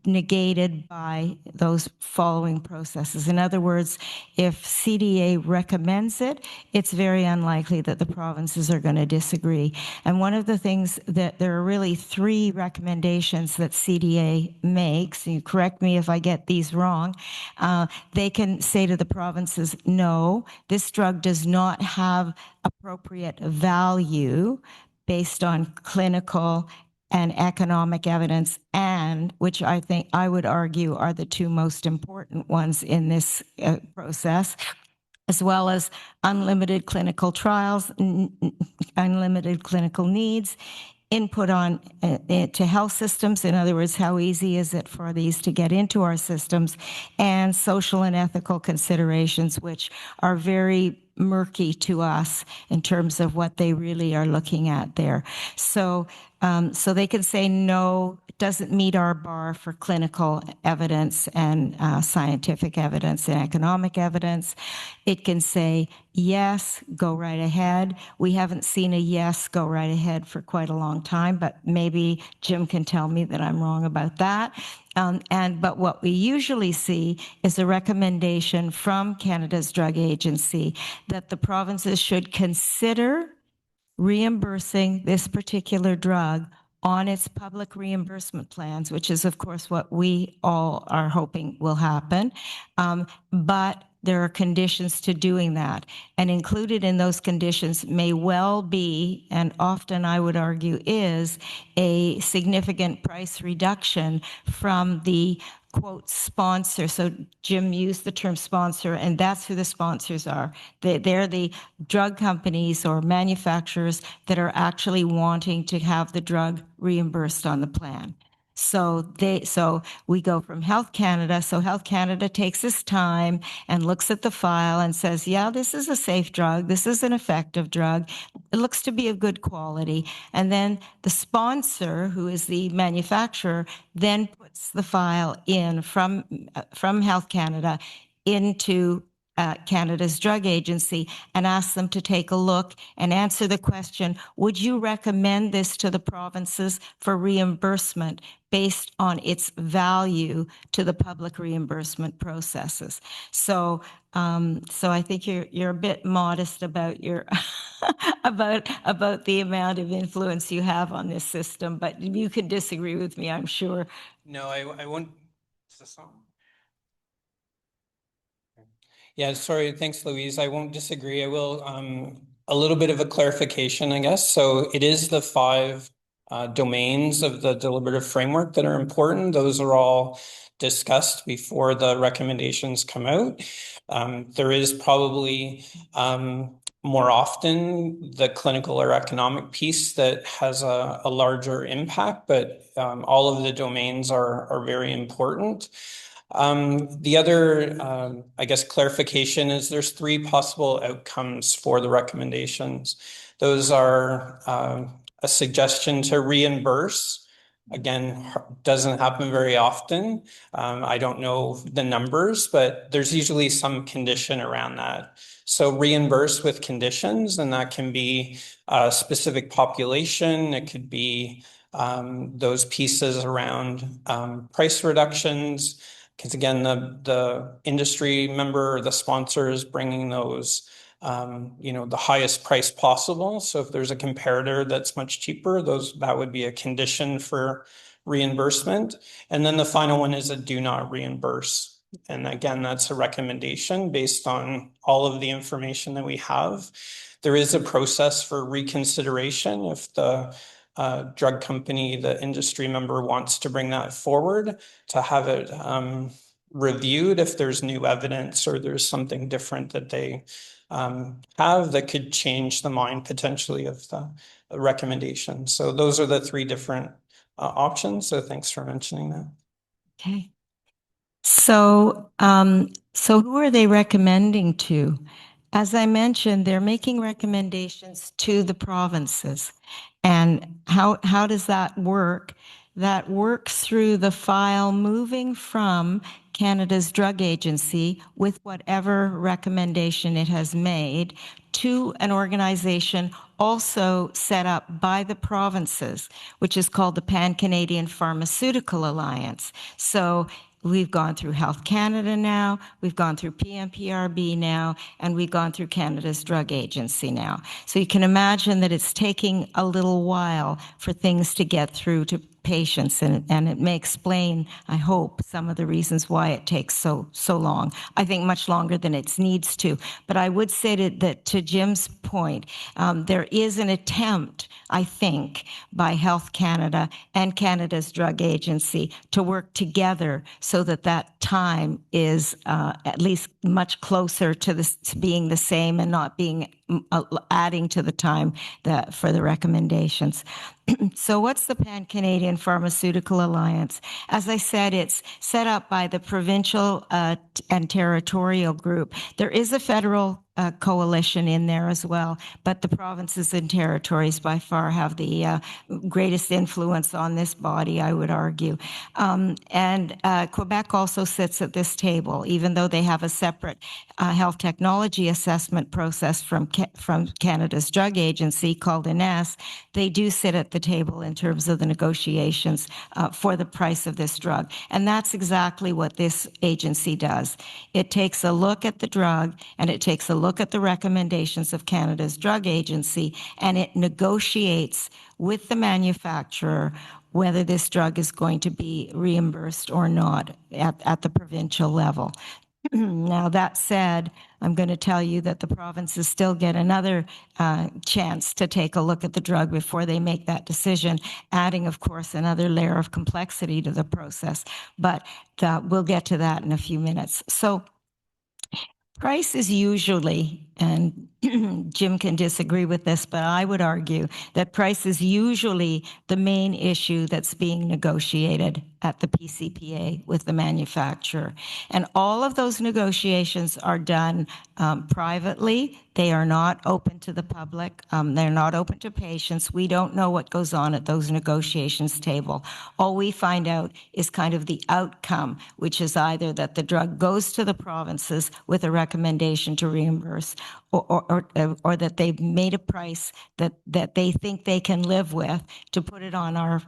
negated by those following processes. In other words, if CDA recommends it, it's very unlikely that the provinces are going to disagree. And one of the things that there are really 3 recommendations that CDA makes, and you correct me if I get these wrong, they can say to the provinces, no, this drug does not have appropriate value based on clinical and economic evidence, and which I think I would argue are the 2 most important ones in this process, as well as unlimited clinical trials, unlimited clinical needs, input on to health systems. In other words, how easy is it for these to get into our systems, and social and ethical considerations, which are very murky to us in terms of what they really are looking at there. So they can say no, it doesn't meet our bar for clinical evidence and scientific evidence and economic evidence. It can say yes, go right ahead. We haven't seen a yes, go right ahead for quite a long time, but maybe Jim can tell me that I'm wrong about that. But what we usually see is a recommendation from Canada's drug agency that the provinces should consider reimbursing this particular drug on its public reimbursement plans, which is, of course, what we all are hoping will happen. But there are conditions to doing that. And included in those conditions may well be, and often I would argue is, a significant price reduction from the quote sponsor. So Jim used the term sponsor, and that's who the sponsors are. They're the drug companies or manufacturers that are actually wanting to have the drug reimbursed on the plan. So we go from Health Canada. So Health Canada takes its time and looks at the file and says, yeah, this is a safe drug. This is an effective drug. It looks to be of good quality. And then the sponsor, who is the manufacturer, then puts the file in from Health Canada into Canada's drug agency and asks them to take a look and answer the question, would you recommend this to the provinces for reimbursement based on its value to the public reimbursement processes? So I think you're a bit modest about your about the amount of influence you have on this system, but you can disagree with me, I'm sure. No, I won't. Is this on? Yeah, sorry. Thanks, Louise. I won't disagree. I will, a little bit of a clarification, I guess. So it is the 5 domains of the deliberative framework that are important. Those are all discussed before the recommendations come out. There is probably more often the clinical or economic piece that has a larger impact, but all of the domains are very important. The other, I guess, clarification is there's 3 possible outcomes for the recommendations. Those are a suggestion to reimburse. Again, doesn't happen very often. I don't know the numbers, but there's usually some condition around that. So reimburse with conditions, and that can be a specific population. It could be those pieces around price reductions. Because again, the industry member or the sponsor is bringing those, the highest price possible. So if there's a comparator that's much cheaper, that would be a condition for reimbursement. And then the final one is a do not reimburse. And again, that's a recommendation based on all of the information that we have. There is a process for reconsideration if the drug company, the industry member wants to bring that forward to have it reviewed if there's new evidence or there's something different that they have that could change the mind potentially of the recommendation. So those are the 3 different options. So thanks for mentioning that. Okay. So who are they recommending to? As I mentioned, they're making recommendations to the provinces. And how does that work? That works through the file moving from Canada's drug agency with whatever recommendation it has made to an organization also set up by the provinces, which is called the Pan-Canadian Pharmaceutical Alliance. So we've gone through Health Canada now, we've gone through PMPRB now, and we've gone through Canada's drug agency now. So you can imagine that it's taking a little while for things to get through to patients, and it may explain, I hope, some of the reasons why it takes so long. I think much longer than it needs to. But I would say that to Jim's point, there is an attempt, I think, by Health Canada and Canada's drug agency to work together so that time is at least much closer to being the same and not being adding to the time for the recommendations. So what's the Pan-Canadian Pharmaceutical Alliance? As I said, it's set up by the provincial and territorial group. There is a federal coalition in there as well, but the provinces and territories by far have the greatest influence on this body, I would argue. And Quebec also sits at this table, even though they have a separate health technology assessment process from Canada's drug agency called INESS. They do sit at the table in terms of the negotiations for the price of this drug. And that's exactly what this agency does. It takes a look at the drug, and it takes a look at the recommendations of Canada's drug agency, and it negotiates with the manufacturer whether this drug is going to be reimbursed or not at the provincial level. Now, that said, I'm going to tell you that the provinces still get another chance to take a look at the drug before they make that decision, adding, of course, another layer of complexity to the process. But we'll get to that in a few minutes. So price is usually, and Jim can disagree with this, but I would argue that price is usually the main issue that's being negotiated at the PCPA with the manufacturer. And all of those negotiations are done privately. They are not open to the public. They're not open to patients. We don't know what goes on at those negotiations table. All we find out is kind of the outcome, which is either that the drug goes to the provinces with a recommendation to reimburse, or that they've made a price that they think they can live with to put it on our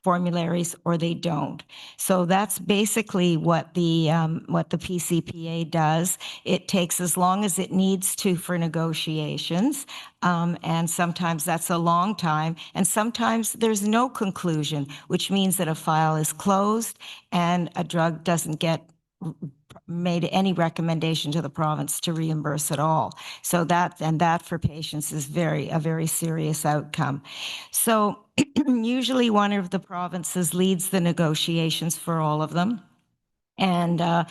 formularies, or they don't. So that's basically what the PCPA does. It takes as long as it needs to for negotiations, and sometimes that's a long time, and sometimes there's no conclusion, which means that a file is closed and a drug doesn't get made any recommendation to the province to reimburse at all. So that for patients is a very serious outcome. So usually one of the provinces leads the negotiations for all of them. And as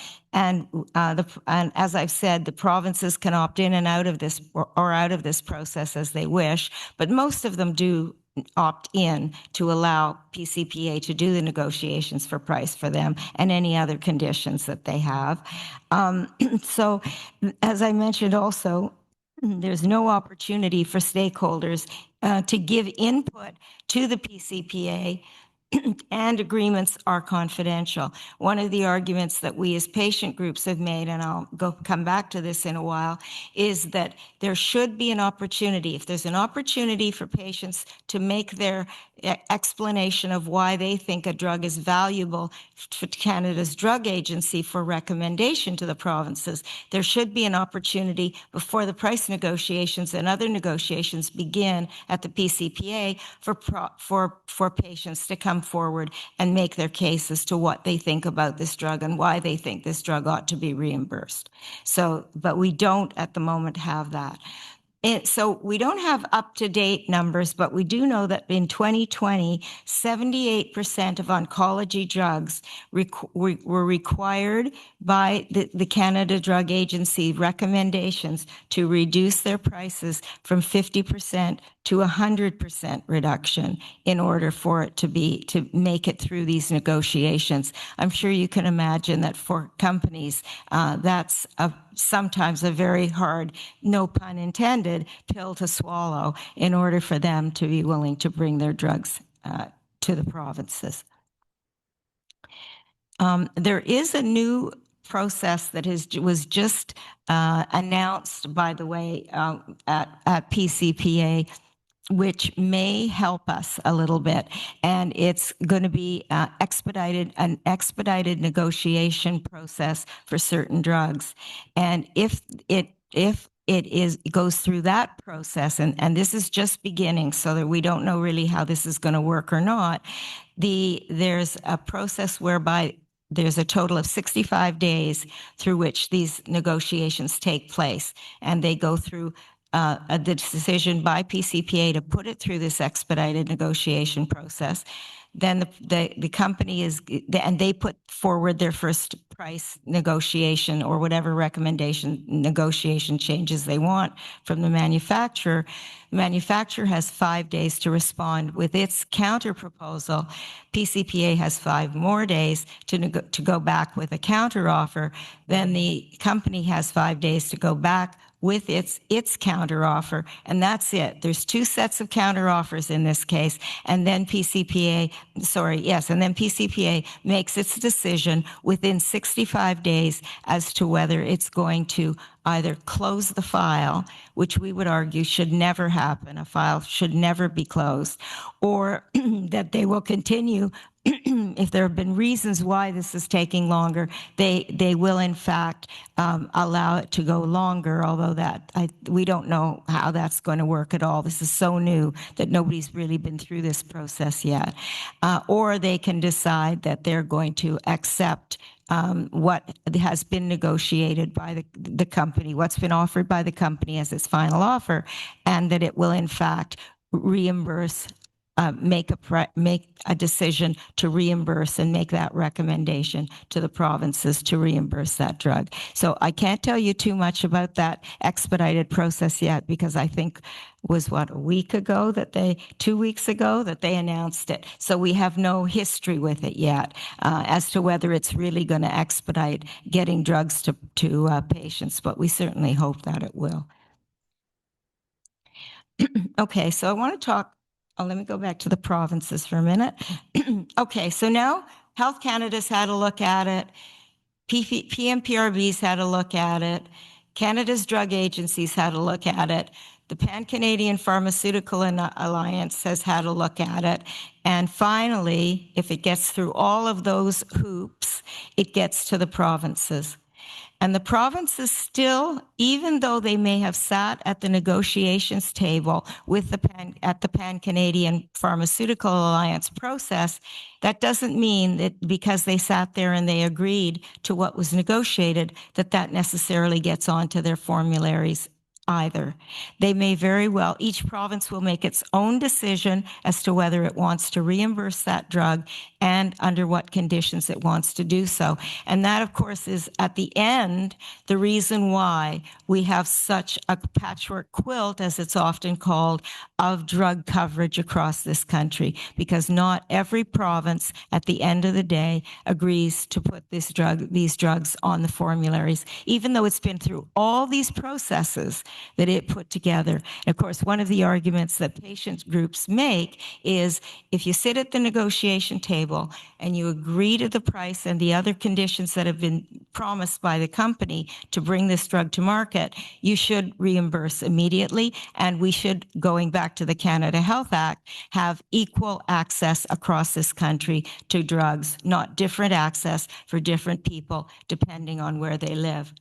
I've said, the provinces can opt in and out of this or out of this process as they wish, but most of them do opt in to allow PCPA to do the negotiations for price for them and any other conditions that they have. So as I mentioned also, there's no opportunity for stakeholders to give input to the PCPA, and agreements are confidential. One of the arguments that we as patient groups have made, and I'll come back to this in a while, is that there should be an opportunity. If there's an opportunity for patients to make their explanation of why they think a drug is valuable to Canada's Drug Agency for recommendation to the provinces, there should be an opportunity before the price negotiations and other negotiations begin at the PCPA for patients to come forward and make their case as to what they think about this drug and why they think this drug ought to be reimbursed. So, but we don't at the moment have that. So we don't have up-to-date numbers, but we do know that in 2020, 78% of oncology drugs were required by the Canada Drug Agency recommendations to reduce their prices from 50% to 100% reduction in order for it to make it through these negotiations. I'm sure you can imagine that for companies, that's sometimes a very hard, no pun intended, pill to swallow in order for them to be willing to bring their drugs to the provinces. There is a new process that was just announced, by the way, at PCPA, which may help us a little bit. And it's going to be an expedited negotiation process for certain drugs. And if it goes through that process, and this is just beginning, so that we don't know really how this is going to work or not, there's a process whereby there's a total of 65 days through which these negotiations take place, and they go through the decision by PCPA to put it through this expedited negotiation process. Then the company and they put forward their first price negotiation or whatever negotiation changes they want from the manufacturer. The manufacturer has 5 days to respond with its counter proposal. PCPA has 5 more days to go back with a counter offer. Then the company has 5 days to go back with its counter offer, and that's it. There's 2 sets of counter offers in this case, and then PCPA makes its decision within 65 days as to whether it's going to either close the file, which we would argue should never happen, a file should never be closed, or that they will continue if there have been reasons why this is taking longer, they will in fact allow it to go longer, although we don't know how that's going to work at all. This is so new that nobody's really been through this process yet. Or they can decide that they're going to accept what has been negotiated by the company, what's been offered by the company as its final offer, and that it will in fact reimburse, make a decision to reimburse and make that recommendation to the provinces to reimburse that drug. So I can't tell you too much about that expedited process yet, because I think was what, a week ago that 2 weeks ago that they announced it. So we have no history with it yet as to whether it's really going to expedite getting drugs to patients, but we certainly hope that it will. Okay, so I want to talk, let me go back to the provinces for a minute. Okay, so now Health Canada's had a look at it, PMPRB's had a look at it, Canada's drug agencies had a look at it, the Pan-Canadian Pharmaceutical Alliance has had a look at it, and finally, if it gets through all of those hoops, it gets to the provinces. And the provinces still, even though they may have sat at the negotiations table with at the Pan-Canadian Pharmaceutical Alliance process, that doesn't mean that because they sat there and they agreed to what was negotiated, that necessarily gets onto their formularies either. They may very well, each province will make its own decision as to whether it wants to reimburse that drug and under what conditions it wants to do so. And that, of course, is at the end the reason why we have such a patchwork quilt, as it's often called, of drug coverage across this country, because not every province at the end of the day agrees to put these drugs on the formularies, even though it's been through all these processes that it put together. And of course, one of the arguments that patient groups make is if you sit at the negotiation table and you agree to the price and the other conditions that have been promised by the company to bring this drug to market, you should reimburse immediately. And we should, going back to the Canada Health Act, have equal access across this country to drugs, not different access for different people depending on where they live.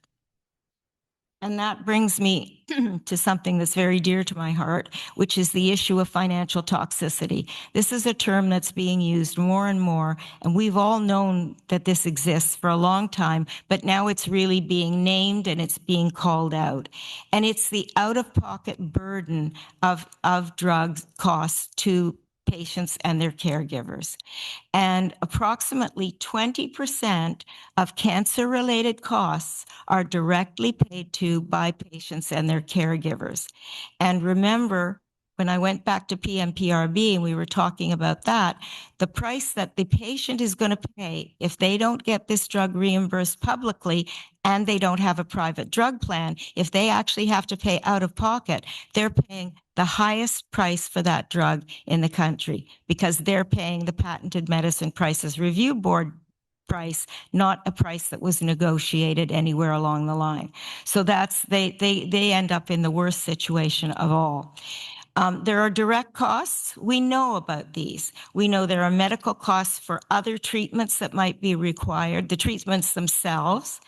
And that brings me to something that's very dear to my heart, which is the issue of financial toxicity. This is a term that's being used more and more, and we've all known that this exists for a long time, but now it's really being named and it's being called out. And it's the out-of-pocket burden of drugs costs to patients and their caregivers. And approximately 20% of cancer-related costs are directly paid to by patients and their caregivers. And remember, when I went back to PMPRB and we were talking about that, the price that the patient is going to pay if they don't get this drug reimbursed publicly and they don't have a private drug plan, if they actually have to pay out of pocket, they're paying the highest price for that drug in the country because they're paying the Patented Medicine Prices Review Board price, not a price that was negotiated anywhere along the line. So they end up in the worst situation of all. There are direct costs. We know about these. We know there are medical costs for other treatments that might be required, the treatments themselves,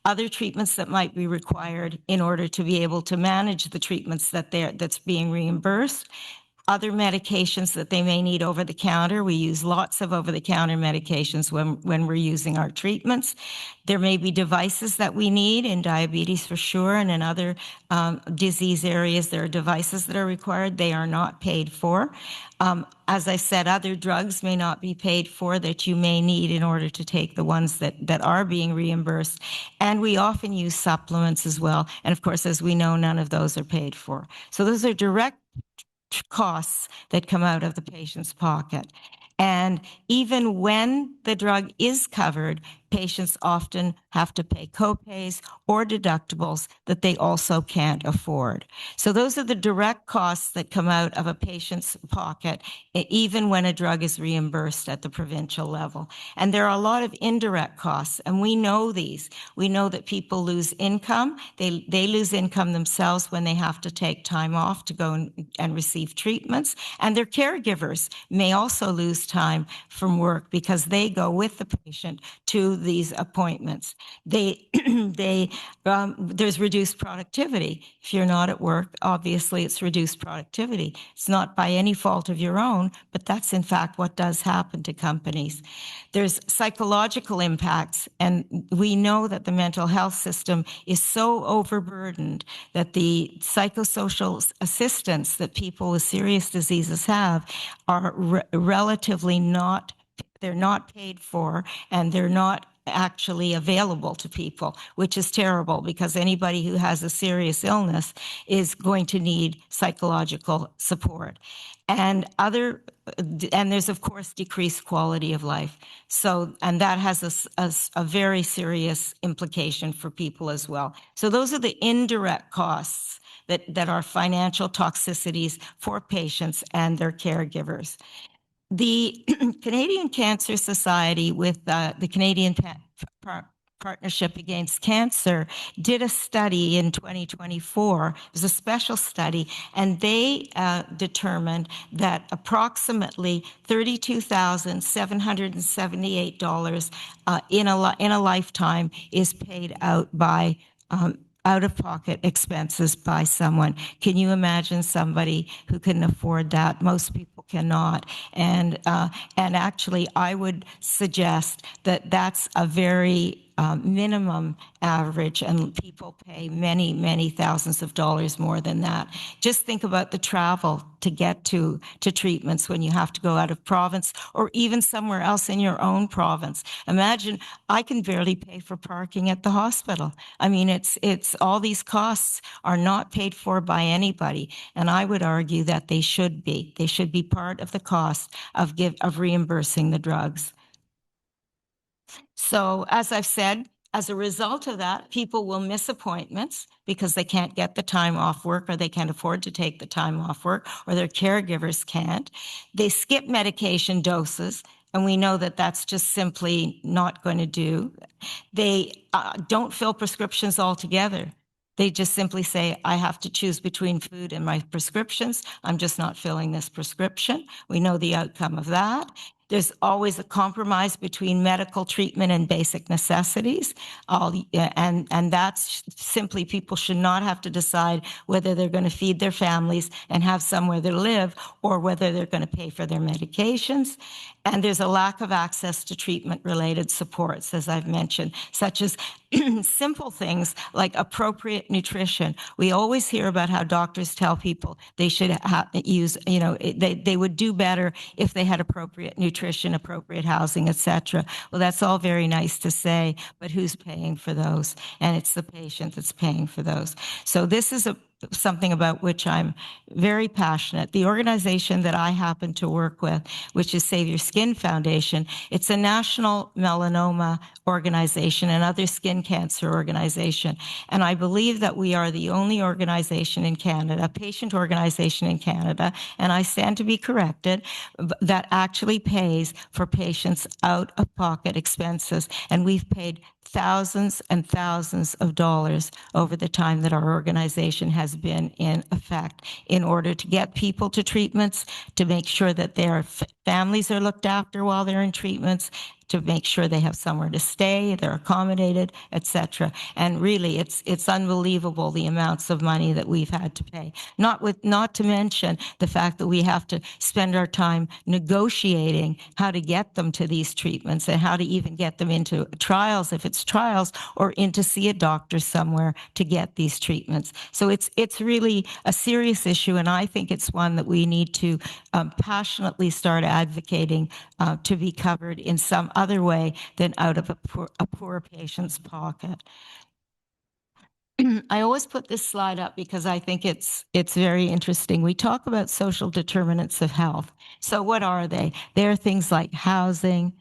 other treatments that might be required in order to be able to manage the treatments that's being reimbursed, other medications that they may need over the counter. We use lots of over the counter medications when we're using our treatments. There may be devices that we need in diabetes for sure, and in other disease areas, there are devices that are required. They are not paid for. As I said, other drugs may not be paid for that you may need in order to take the ones that are being reimbursed. And we often use supplements as well. And of course, as we know, none of those are paid for. So those are direct costs that come out of the patient's pocket. And even when the drug is covered, patients often have to pay copays or deductibles that they also can't afford. So those are the direct costs that come out of a patient's pocket, even when a drug is reimbursed at the provincial level. And there are a lot of indirect costs, and we know these. We know that people lose income. They lose income themselves when they have to take time off to go and receive treatments. And their caregivers may also lose time from work because they go with the patient to these appointments. There's reduced productivity. If you're not at work, obviously it's reduced productivity. It's not by any fault of your own, but that's in fact what does happen to companies. There's psychological impacts, and we know that the mental health system is so overburdened that the psychosocial assistance that people with serious diseases have are relatively not, they're not paid for, and they're not actually available to people, which is terrible because anybody who has a serious illness is going to need psychological support. And there's of course decreased quality of life. So, and that has a very serious implication for people as well. So those are the indirect costs that are financial toxicities for patients and their caregivers. The Canadian Cancer Society, with the Canadian Partnership Against Cancer, did a study in 2024. It was a special study, and they determined that approximately $32,778 in a lifetime is paid out by out-of-pocket expenses by someone. Can you imagine somebody who can afford that? Most people cannot. And actually, I would suggest that that's a very minimum average, and people pay many, many thousands of dollars more than that. Just think about the travel to get to treatments when you have to go out of province or even somewhere else in your own province. Imagine, I can barely pay for parking at the hospital. I mean, it's all these costs are not paid for by anybody, and I would argue that they should be. They should be part of the cost of reimbursing the drugs. So as I've said, as a result of that, people will miss appointments because they can't get the time off work, or they can't afford to take the time off work, or their caregivers can't. They skip medication doses, and we know that that's just simply not going to do. They don't fill prescriptions altogether. They just simply say, I have to choose between food and my prescriptions. I'm just not filling this prescription. We know the outcome of that. There's always a compromise between medical treatment and basic necessities. And that's simply, people should not have to decide whether they're going to feed their families and have somewhere to live, or whether they're going to pay for their medications. And there's a lack of access to treatment-related supports, as I've mentioned, such as simple things like appropriate nutrition. We always hear about how doctors tell people they should use, they would do better if they had appropriate nutrition, appropriate housing, etc. Well, that's all very nice to say, but who's paying for those? And it's the patient that's paying for those. So this is something about which I'm very passionate. The organization that I happen to work with, which is Save Your Skin Foundation, it's a national melanoma organization and other skin cancer organization. And I believe that we are the only organization in Canada, patient organization in Canada, and I stand to be corrected, that actually pays for patients' out-of-pocket expenses. And we've paid thousands and thousands of dollars over the time that our organization has been in effect in order to get people to treatments, to make sure that their families are looked after while they're in treatments, to make sure they have somewhere to stay, they're accommodated, etc. And really, it's unbelievable the amounts of money that we've had to pay. Not to mention the fact that we have to spend our time negotiating how to get them to these treatments and how to even get them into trials, if it's trials, or in to see a doctor somewhere to get these treatments. So it's really a serious issue, and I think it's one that we need to passionately start advocating to be covered in some other way than out of a poor patient's pocket. I always put this slide up because I think it's very interesting. We talk about social determinants of health. So what are they? They're things like housing,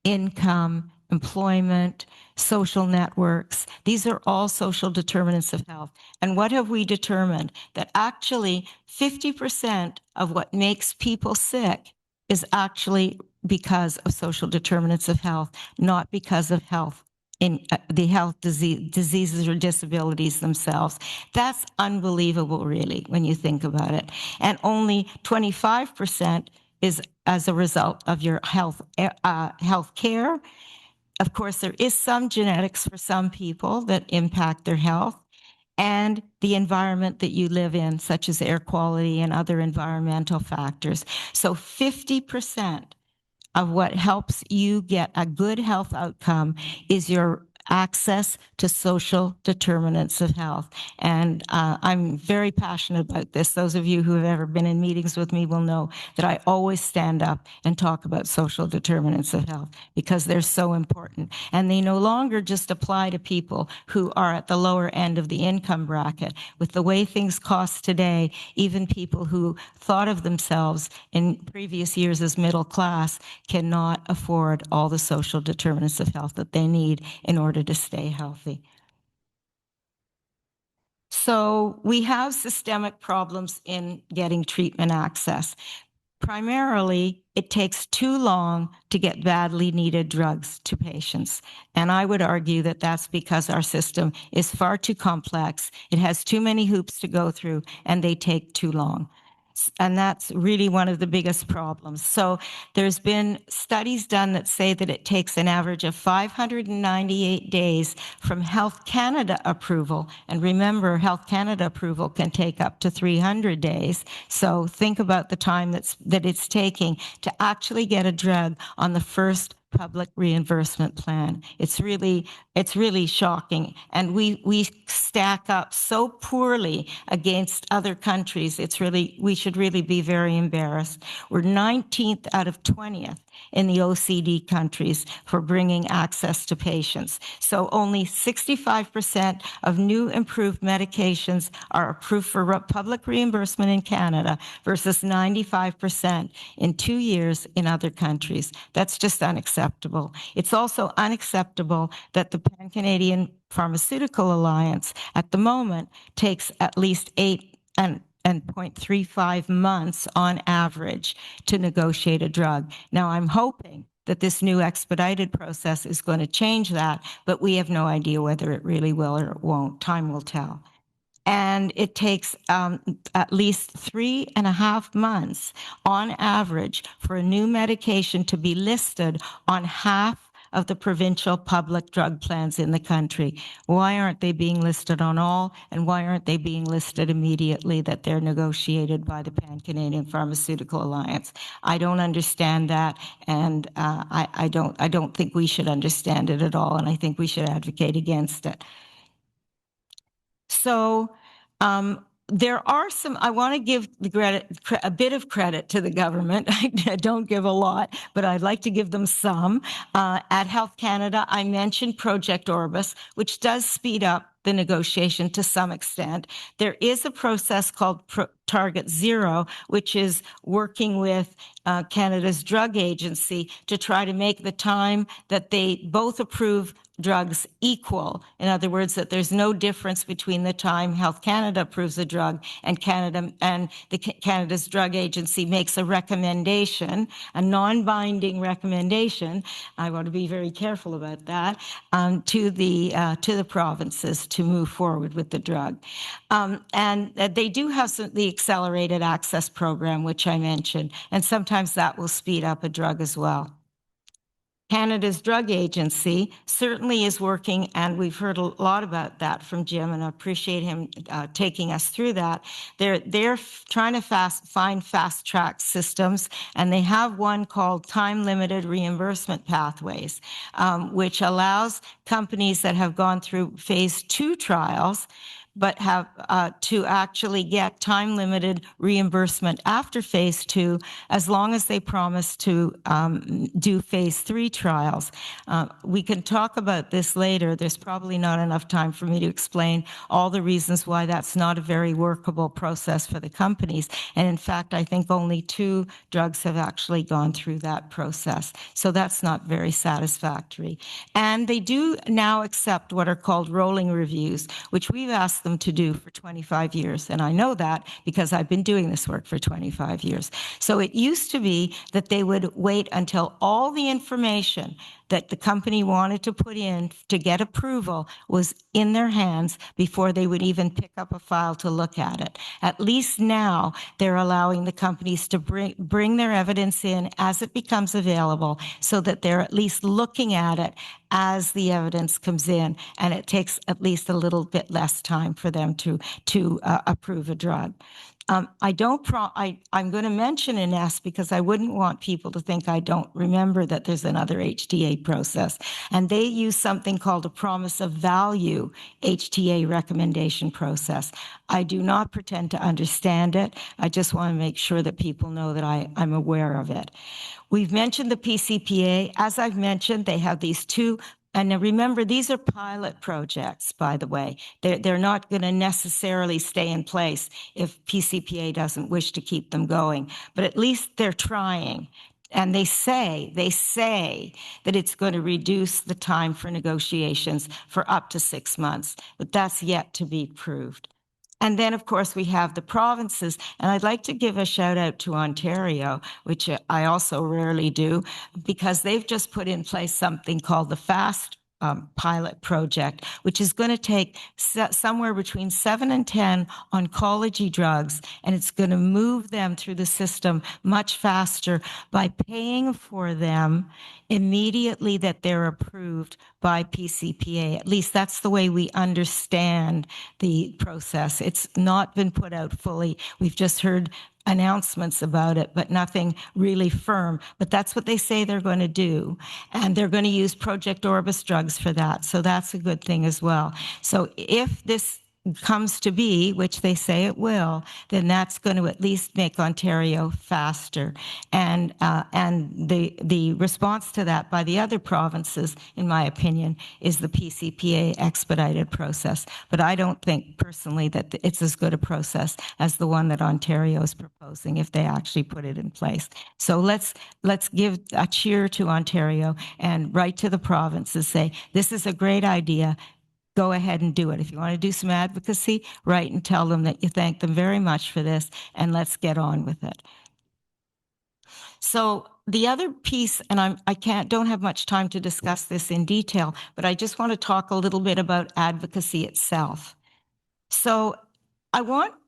income, employment, social networks. These are all social determinants of health. And what have we determined? That actually 50% of what makes people sick is actually because of social determinants of health, not because of health in the health diseases or disabilities themselves. That's unbelievable, really, when you think about it. And only 25% is as a result of your health care. Of course, there is some genetics for some people that impact their health, and the environment that you live in, such as air quality and other environmental factors. So 50% of what helps you get a good health outcome is your access to social determinants of health. And I'm very passionate about this. Those of you who have ever been in meetings with me will know that I always stand up and talk about social determinants of health because they're so important. And they no longer just apply to people who are at the lower end of the income bracket. With the way things cost today, even people who thought of themselves in previous years as middle class cannot afford all the social determinants of health that they need in order to stay healthy. So we have systemic problems in getting treatment access. Primarily, it takes too long to get badly needed drugs to patients. And I would argue that that's because our system is far too complex. It has too many hoops to go through, and they take too long. And that's really one of the biggest problems. So there's been studies done that say that it takes an average of 598 days from Health Canada approval. And remember, Health Canada approval can take up to 300 days. So think about the time that it's taking to actually get a drug on the first public reimbursement plan. It's really shocking. And we stack up so poorly against other countries. We should really be very embarrassed. We're 19th out of 20th in the OECD countries for bringing access to patients. So only 65% of new improved medications are approved for public reimbursement in Canada versus 95% in 2 years in other countries. That's just unacceptable. It's also unacceptable that the Pan-Canadian Pharmaceutical Alliance at the moment takes at least 0.35 months on average to negotiate a drug. Now, I'm hoping that this new expedited process is going to change that, but we have no idea whether it really will or it won't. Time will tell. And it takes at least 3.5 months on average for a new medication to be listed on half of the provincial public drug plans in the country. Why aren't they being listed on all, and why aren't they being listed immediately that they're negotiated by the Pan-Canadian Pharmaceutical Alliance? I don't understand that, and I don't think we should understand it at all, and I think we should advocate against it. So there are some, I want to give a bit of credit to the government. I don't give a lot, but I'd like to give them some. At Health Canada, I mentioned Project Orbis, which does speed up the negotiation to some extent. There is a process called Target Zero, which is working with Canada's drug agency to try to make the time that they both approve drugs equal. In other words, that there's no difference between the time Health Canada approves a drug and Canada's drug agency makes a recommendation, a non-binding recommendation. I want to be very careful about that, to the provinces to move forward with the drug. And they do have the accelerated access program, which I mentioned, and sometimes that will speed up a drug as well. Canada's drug agency certainly is working, and we've heard a lot about that from Jim, and I appreciate him taking us through that. They're trying to find fast-track systems, and they have one called time-limited reimbursement pathways, which allows companies that have gone through phase 2 trials but have to actually get time-limited reimbursement after phase 2, as long as they promise to do phase 3 trials. We can talk about this later. There's probably not enough time for me to explain all the reasons why that's not a very workable process for the companies. And in fact, I think only 2 drugs have actually gone through that process. So that's not very satisfactory. And they do now accept what are called rolling reviews, which we've asked them to do for 25 years. And I know that because I've been doing this work for 25 years. So it used to be that they would wait until all the information that the company wanted to put in to get approval was in their hands before they would even pick up a file to look at it. At least now they're allowing the companies to bring their evidence in as it becomes available, so that they're at least looking at it as the evidence comes in, and it takes at least a little bit less time for them to approve a drug. I'm going to mention an S because I wouldn't want people to think I don't remember that there's another HTA process. And they use something called a promise of value HTA recommendation process. I do not pretend to understand it. I just want to make sure that people know that I'm aware of it. We've mentioned the PCPA. As I've mentioned, they have these 2. And now remember, these are pilot projects, by the way. They're not going to necessarily stay in place if PCPA doesn't wish to keep them going. But at least they're trying. And they say that it's going to reduce the time for negotiations for up to 6 months. But that's yet to be proved. And then, of course, we have the provinces. And I'd like to give a shout out to Ontario, which I also rarely do, because they've just put in place something called the FAST pilot project, which is going to take somewhere between 7 and 10 oncology drugs, and it's going to move them through the system much faster by paying for them immediately that they're approved by PCPA. At least that's the way we understand the process. It's not been put out fully. We've just heard announcements about it, but nothing really firm. But that's what they say they're going to do. And they're going to use Project Orbis drugs for that. So that's a good thing as well. So if this comes to be, which they say it will, then that's going to at least make Ontario faster. And the response to that by the other provinces, in my opinion, is the PCPA expedited process. But I don't think personally that it's as good a process as the one that Ontario is proposing if they actually put it in place. So let's give a cheer to Ontario and write to the provinces, say, this is a great idea. Go ahead and do it. If you want to do some advocacy, write and tell them that you thank them very much for this, and let's get on with it. So the other piece, and don't have much time to discuss this in detail, but I just want to talk a little bit about advocacy itself. So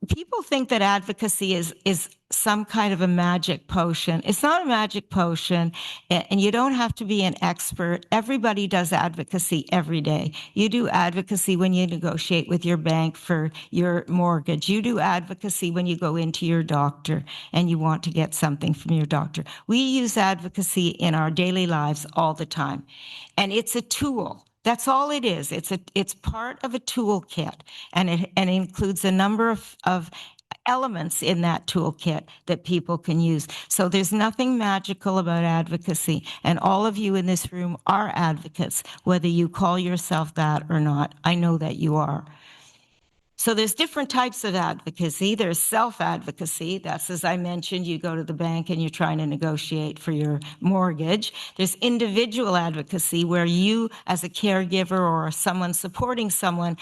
people think that advocacy is some kind of a magic potion. It's not a magic potion, and you don't have to be an expert. Everybody does advocacy every day. You do advocacy when you negotiate with your bank for your mortgage. You do advocacy when you go into your doctor and you want to get something from your doctor. We use advocacy in our daily lives all the time, and it's a tool. That's all it is. It's part of a toolkit, and it includes a number of elements in that toolkit that people can use. So there's nothing magical about advocacy, and all of you in this room are advocates, whether you call yourself that or not. I know that you are. So there's different types of advocacy. There's self-advocacy. That's, as I mentioned, you go to the bank and you're trying to negotiate for your mortgage. There's individual advocacy, where you, as a caregiver or someone supporting someone,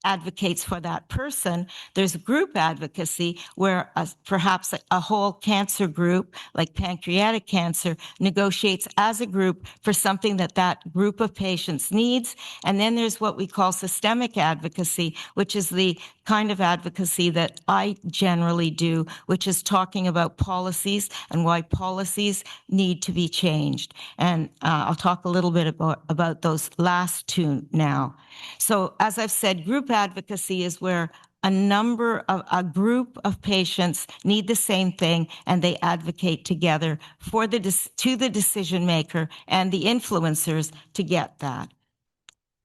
advocates for that person. There's group advocacy, where perhaps a whole cancer group, like pancreatic cancer, negotiates as a group for something that group of patients needs. And then there's what we call systemic advocacy, which is the kind of advocacy that I generally do, which is talking about policies and why policies need to be changed. And I'll talk a little bit about those last 2 now. So as I've said, group advocacy is where a group of patients need the same thing, and they advocate together to the decision maker and the influencers to get that.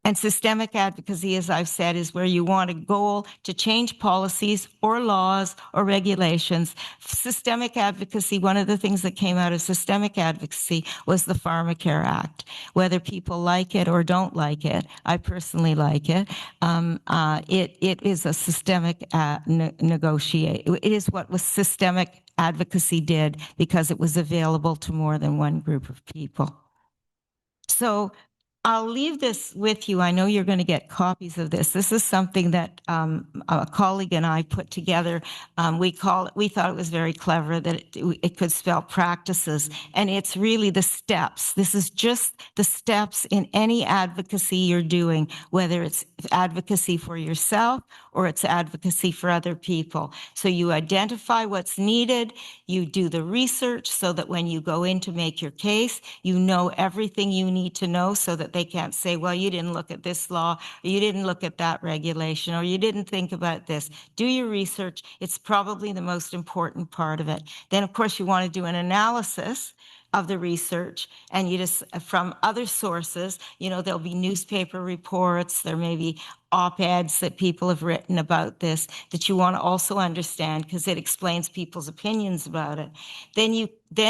And systemic advocacy, as I've said, is where you want a goal to change policies or laws or regulations. Systemic advocacy, one of the things that came out of systemic advocacy was the Pharmacare Act. Whether people like it or don't like it, I personally like it. It is a systemic negotiate. It is what was systemic advocacy did because it was available to more than one group of people. So I'll leave this with you. I know you're going to get copies of this. This is something that a colleague and I put together. We thought it was very clever that it could spell practices, and it's really the steps. This is just the steps in any advocacy you're doing, whether it's advocacy for yourself or it's advocacy for other people. So you identify what's needed, you do the research so that when you go in to make your case, you know everything you need to know so that they can't say, well, you didn't look at this law, or you didn't look at that regulation, or you didn't think about this. Do your research. It's probably the most important part of it. Then, of course, you want to do an analysis of the research, and you just, from other sources, there'll be newspaper reports, there may be op-eds that people have written about this that you want to also understand because it explains people's opinions about it. Then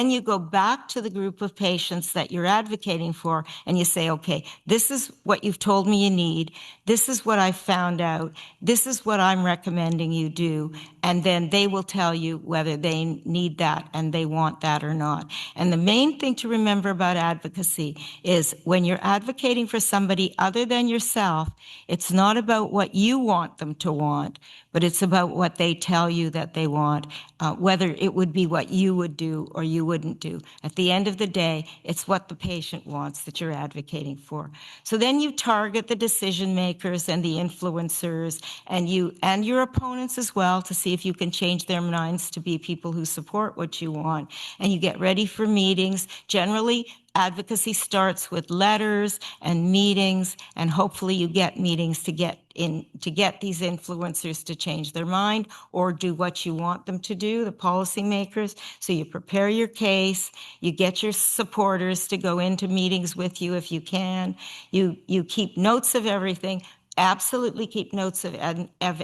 you go back to the group of patients that you're advocating for and you say, okay, this is what you've told me you need. This is what I found out. This is what I'm recommending you do. And then they will tell you whether they need that and they want that or not. And the main thing to remember about advocacy is when you're advocating for somebody other than yourself, it's not about what you want them to want, but it's about what they tell you that they want, whether it would be what you would do or you wouldn't do. At the end of the day, it's what the patient wants that you're advocating for. So then you target the decision makers and the influencers and your opponents as well to see if you can change their minds to be people who support what you want. And you get ready for meetings. Generally, advocacy starts with letters and meetings, and hopefully you get meetings to get these influencers to change their mind or do what you want them to do, the policymakers. So you prepare your case, you get your supporters to go into meetings with you if you can, you keep notes of everything. Absolutely keep notes of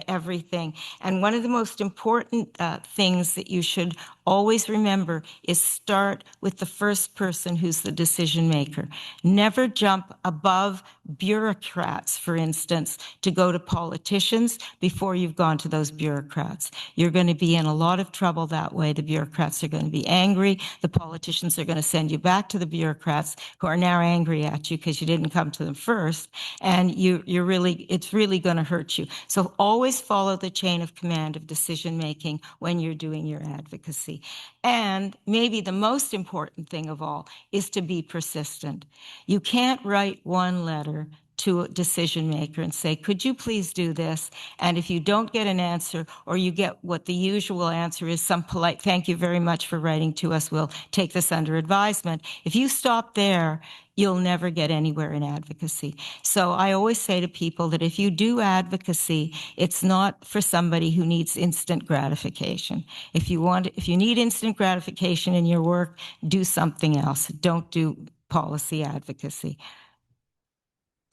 everything. And one of the most important things that you should always remember is start with the first person who's the decision maker. Never jump above bureaucrats, for instance, to go to politicians before you've gone to those bureaucrats. You're going to be in a lot of trouble that way. The bureaucrats are going to be angry. The politicians are going to send you back to the bureaucrats who are now angry at you because you didn't come to them first. And it's really going to hurt you. So always follow the chain of command of decision making when you're doing your advocacy. And maybe the most important thing of all is to be persistent. You can't write one letter to a decision maker and say, could you please do this? And if you don't get an answer, or you get what the usual answer is, some polite, thank you very much for writing to us, we'll take this under advisement. If you stop there, you'll never get anywhere in advocacy. So I always say to people that if you do advocacy, it's not for somebody who needs instant gratification. If you need instant gratification in your work, do something else. Don't do policy advocacy.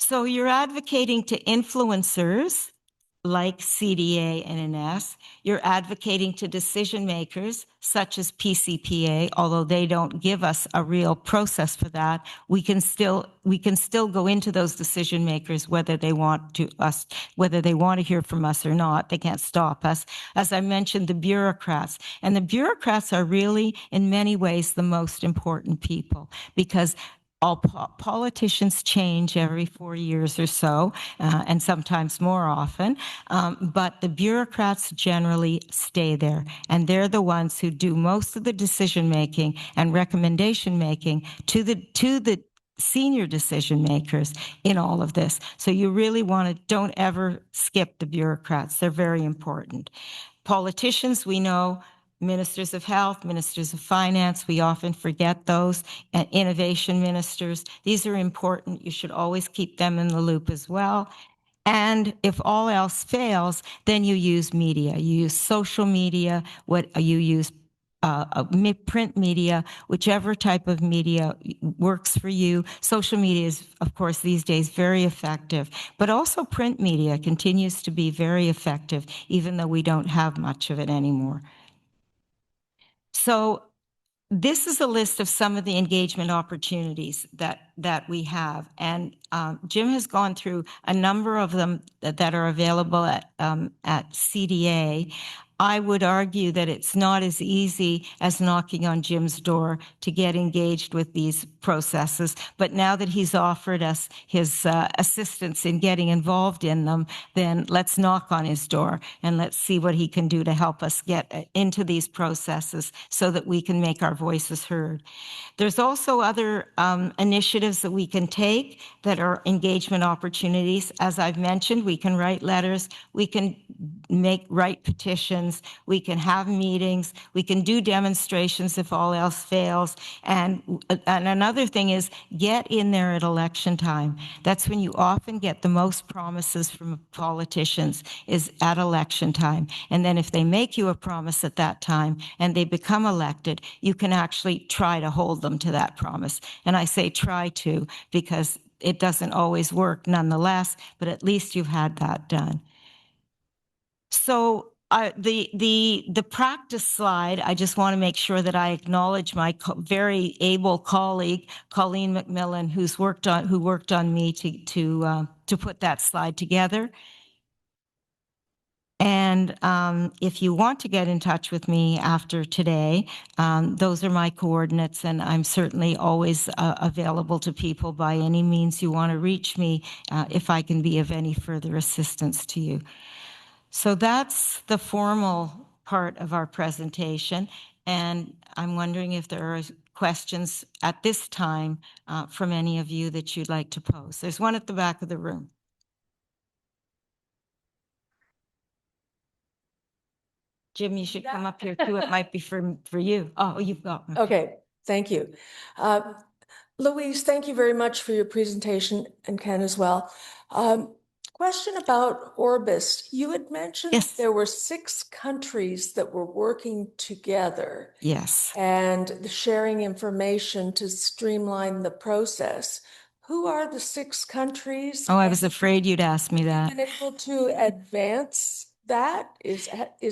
So you're advocating to influencers like CDA and NS. You're advocating to decision makers such as PCPA, although they don't give us a real process for that. We can still go into those decision makers whether they want to hear from us or not. They can't stop us. As I mentioned, the bureaucrats. And the bureaucrats are really, in many ways, the most important people because all politicians change every 4 years or so, and sometimes more often, but the bureaucrats generally stay there, and they're the ones who do most of the decision-making and recommendation-making to the senior decision makers in all of this. So you really don't ever skip the bureaucrats. They're very important. Politicians, we know, ministers of health, ministers of finance, we often forget those, and innovation ministers. These are important. You should always keep them in the loop as well. And if all else fails, then you use media. You use social media, you use print media, whichever type of media works for you. Social media is, of course, these days very effective, but also print media continues to be very effective, even though we don't have much of it anymore. So this is a list of some of the engagement opportunities that we have, and Jim has gone through a number of them that are available at CDA. I would argue that it's not as easy as knocking on Jim's door to get engaged with these processes, but now that he's offered us his assistance in getting involved in them, then let's knock on his door and let's see what he can do to help us get into these processes so that we can make our voices heard. There's also other initiatives that we can take that are engagement opportunities. As I've mentioned, we can write letters, we can write petitions, we can have meetings, we can do demonstrations if all else fails. And another thing is get in there at election time. That's when you often get the most promises from politicians, is at election time. And then if they make you a promise at that time and they become elected, you can actually try to hold them to that promise. And I say try to because it doesn't always work nonetheless, but at least you've had that done. So the practice slide, I just want to make sure that I acknowledge my very able colleague, Colleen McMillan, who worked on me to put that slide together. And if you want to get in touch with me after today, those are my coordinates, and I'm certainly always available to people by any means you want to reach me if I can be of any further assistance to you. So that's the formal part of our presentation, and I'm wondering if there are questions at this time from any of you that you'd like to pose. There's one at the back of the room. Jim, you should come up here too. It might be for you. Oh, you've got one. Okay, thank you. Louise, thank you very much for your presentation, and Ken as well. Question about Orbis. You had mentioned Yes. there were 6 countries that were working together. Yes. And sharing information to streamline the process. Who are the 6 countries? Oh, I was afraid you'd ask me that. Been able to advance that? Is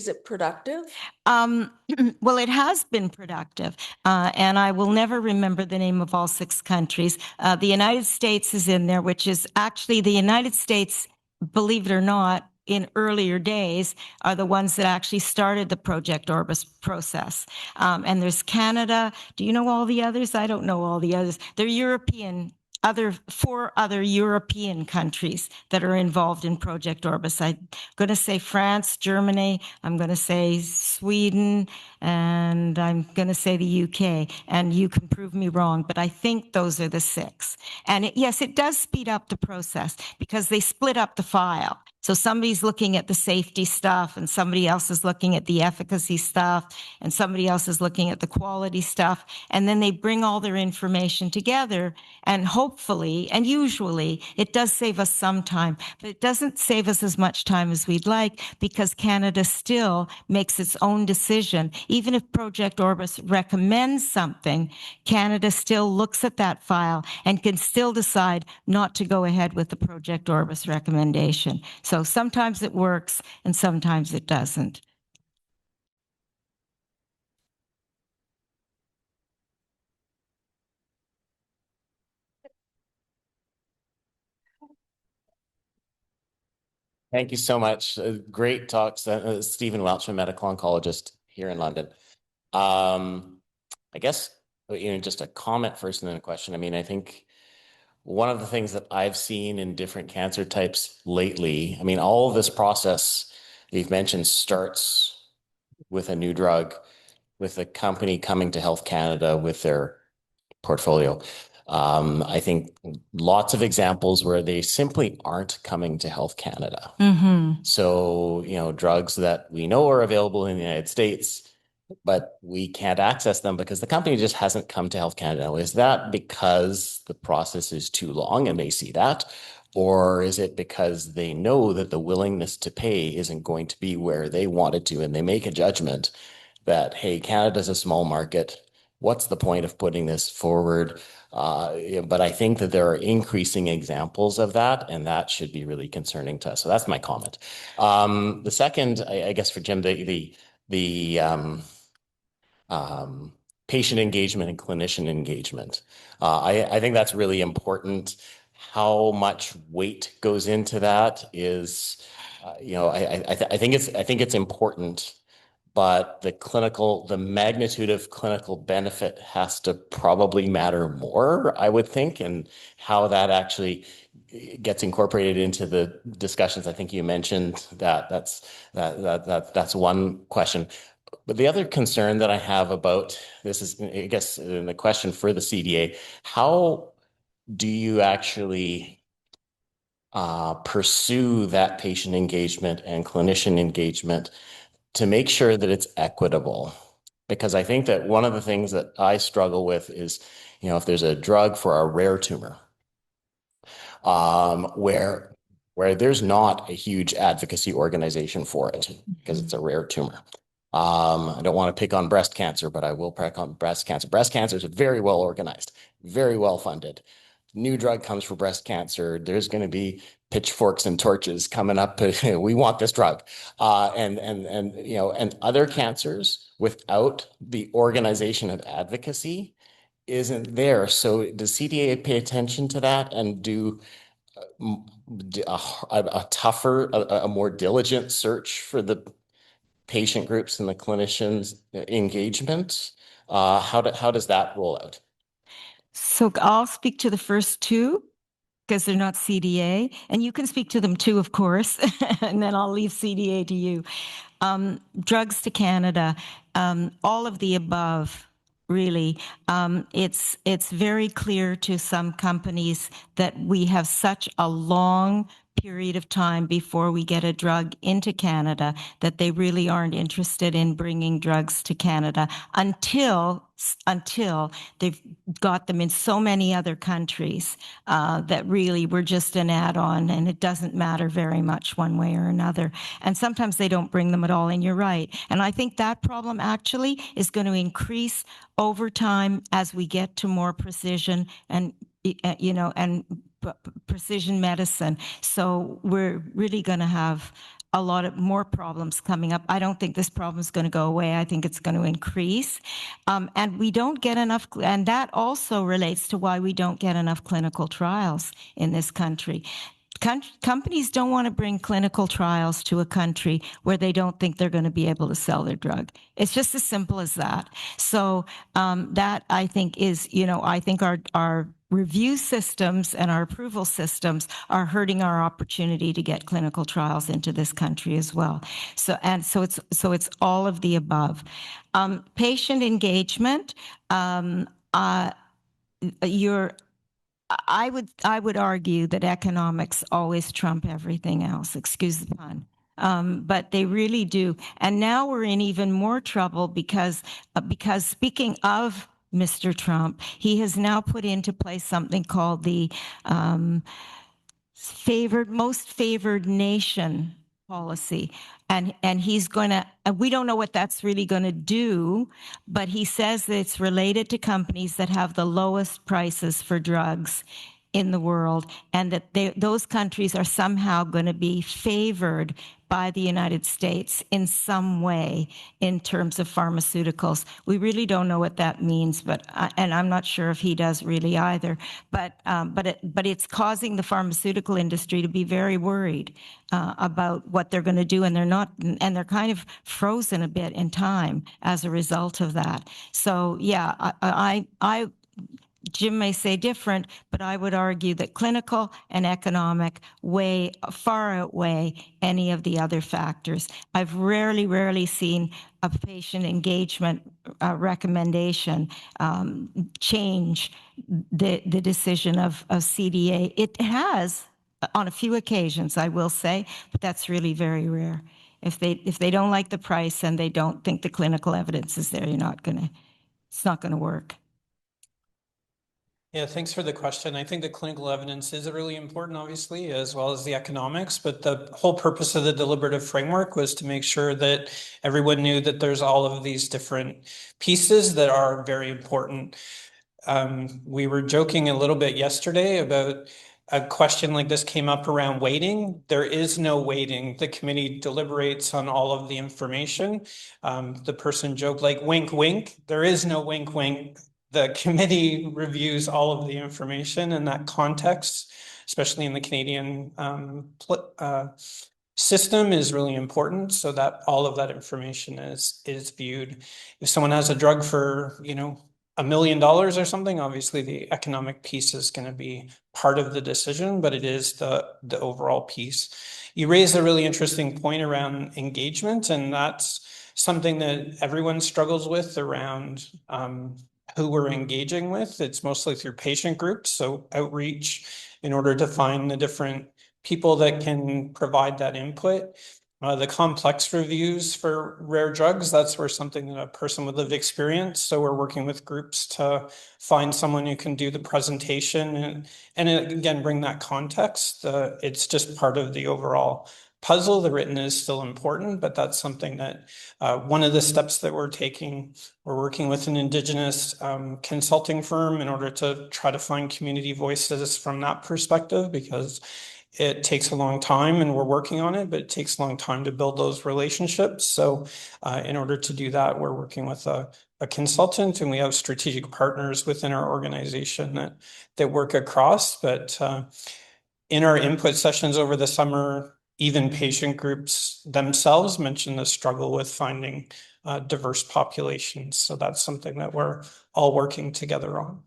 it productive? Well, it has been productive, and I will never remember the name of all 6 countries. The United States is in there, which is actually the United States, believe it or not, in earlier days are the ones that actually started the Project Orbis process. And there's Canada. Do you know all the others? I don't know all the others. They're European. 4 other European countries that are involved in Project Orbis. I'm going to say France, Germany, I'm going to say Sweden, and I'm going to say the UK. And you can prove me wrong, but I think those are the 6. And yes, it does speed up the process because they split up the file. So somebody's looking at the safety stuff, and somebody else is looking at the efficacy stuff, and somebody else is looking at the quality stuff. And then they bring all their information together, and hopefully, and usually, it does save us some time, but it doesn't save us as much time as we'd like because Canada still makes its own decision. Even if Project Orbis recommends something, Canada still looks at that file and can still decide not to go ahead with the Project Orbis recommendation. So sometimes it works and sometimes it doesn't. Thank you so much. Great talks. Stephen Welchman, medical oncologist here in London. I guess, just a comment first and then a question. I mean, I think one of the things that I've seen in different cancer types lately, I mean, all of this process you've mentioned starts with a new drug, with a company coming to Health Canada with their portfolio. I think lots of examples where they simply aren't coming to Health Canada. Mm-hmm. So, drugs that we know are available in the United States, but we can't access them because the company just hasn't come to Health Canada. Is that because the process is too long and they see that? Or is it because they know that the willingness to pay isn't going to be where they want it to, and they make a judgment that, hey, Canada's a small market. What's the point of putting this forward? But I think that there are increasing examples of that, and that should be really concerning to us. So that's my comment. The second, I guess for Jim, the patient engagement and clinician engagement. I think that's really important. How much weight goes into that is, I think it's important, but the magnitude of clinical benefit has to probably matter more, I would think, and how that actually gets incorporated into the discussions. I think you mentioned that's one question. But the other concern that I have about this is, I guess, the question for the CDA: how do you actually pursue that patient engagement and clinician engagement to make sure that it's equitable? Because I think that one of the things that I struggle with is, if there's a drug for a rare tumor, where there's not a huge advocacy organization for it because it's a rare tumor. I don't want to pick on breast cancer, but I will pick on breast cancer. Breast cancer is very well organized, very well funded. New drug comes for breast cancer. There's going to be pitchforks and torches coming up. We want this drug, and other cancers without the organization of advocacy isn't there. So does CDA pay attention to that and do a tougher, a more diligent search for the patient groups and the clinicians' engagement? How does that roll out? So I'll speak to the first two because they're not CDA, and you can speak to them too, of course, and then I'll leave CDA to you. Drugs to Canada, all of the above, really. It's very clear to some companies that we have such a long period of time before we get a drug into Canada that they really aren't interested in bringing drugs to Canada until they've got them in so many other countries that really we're just an add-on, and it doesn't matter very much one way or another. And sometimes they don't bring them at all, and you're right. And I think that problem actually is going to increase over time as we get to more precision and precision medicine. So we're really going to have a lot of more problems coming up. I don't think this problem is going to go away. I think it's going to increase. And we don't get enough, and that also relates to why we don't get enough clinical trials in this country. Companies don't want to bring clinical trials to a country where they don't think they're going to be able to sell their drug. It's just as simple as that. So that I think is, I think our review systems and our approval systems are hurting our opportunity to get clinical trials into this country as well. So it's all of the above. Patient engagement. I would argue that economics always trump everything else. Excuse the pun. But they really do. And now we're in even more trouble because speaking of Mr. Trump, he has now put into place something called the most favored nation policy. And he's going to, we don't know what that's really going to do, but he says that it's related to companies that have the lowest prices for drugs in the world, and that those countries are somehow going to be favored by the United States in some way in terms of pharmaceuticals. We really don't know what that means, and I'm not sure if he does really either. But it's causing the pharmaceutical industry to be very worried about what they're going to do, and they're kind of frozen a bit in time as a result of that. So yeah, Jim may say different, but I would argue that clinical and economic far outweigh any of the other factors. I've rarely seen a patient engagement recommendation change the decision of CDA. It has on a few occasions, I will say, but that's really very rare. If they don't like the price and they don't think the clinical evidence is there, it's not going to work. Yeah, thanks for the question. I think the clinical evidence is really important, obviously, as well as the economics, but the whole purpose of the deliberative framework was to make sure that everyone knew that there's all of these different pieces that are very important. We were joking a little bit yesterday about a question like this came up around weighting. There is no weighting. The committee deliberates on all of the information. The person joked like wink, wink. There is no wink, wink. The committee reviews all of the information in that context, especially in the Canadian system is really important so that all of that information is viewed. If someone has a drug for, $1 million or something, obviously the economic piece is going to be part of the decision, but it is the overall piece. You raised a really interesting point around engagement, and that's something that everyone struggles with around who we're engaging with. It's mostly through patient groups, so outreach in order to find the different people that can provide that input. The complex reviews for rare drugs, that's where something that a person with lived experience. So we're working with groups to find someone who can do the presentation and again, bring that context. It's just part of the overall puzzle. The written is still important, but that's something that one of the steps that we're taking, we're working with an Indigenous consulting firm in order to try to find community voices from that perspective, because it takes a long time and we're working on it, but it takes a long time to build those relationships. So in order to do that, we're working with a consultant, and we have strategic partners within our organization that work across. But in our input sessions over the summer, even patient groups themselves mentioned the struggle with finding diverse populations. So that's something that we're all working together on.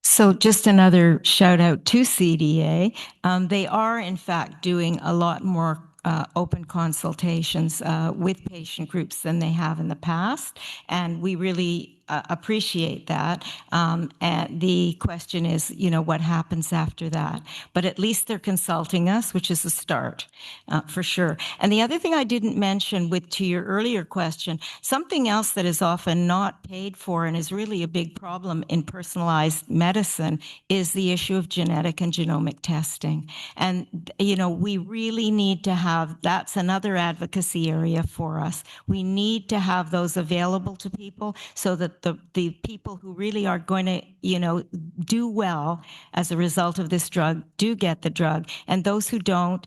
So just another shout out to CDA. They are in fact doing a lot more open consultations with patient groups than they have in the past, and we really appreciate that. And the question is, what happens after that? But at least they're consulting us, which is a start for sure. And the other thing I didn't mention to your earlier question, something else that is often not paid for and is really a big problem in personalized medicine is the issue of genetic and genomic testing. And, we really need to have, that's another advocacy area for us. We need to have those available to people so that the people who really are going to, do well as a result of this drug do get the drug, and those who don't.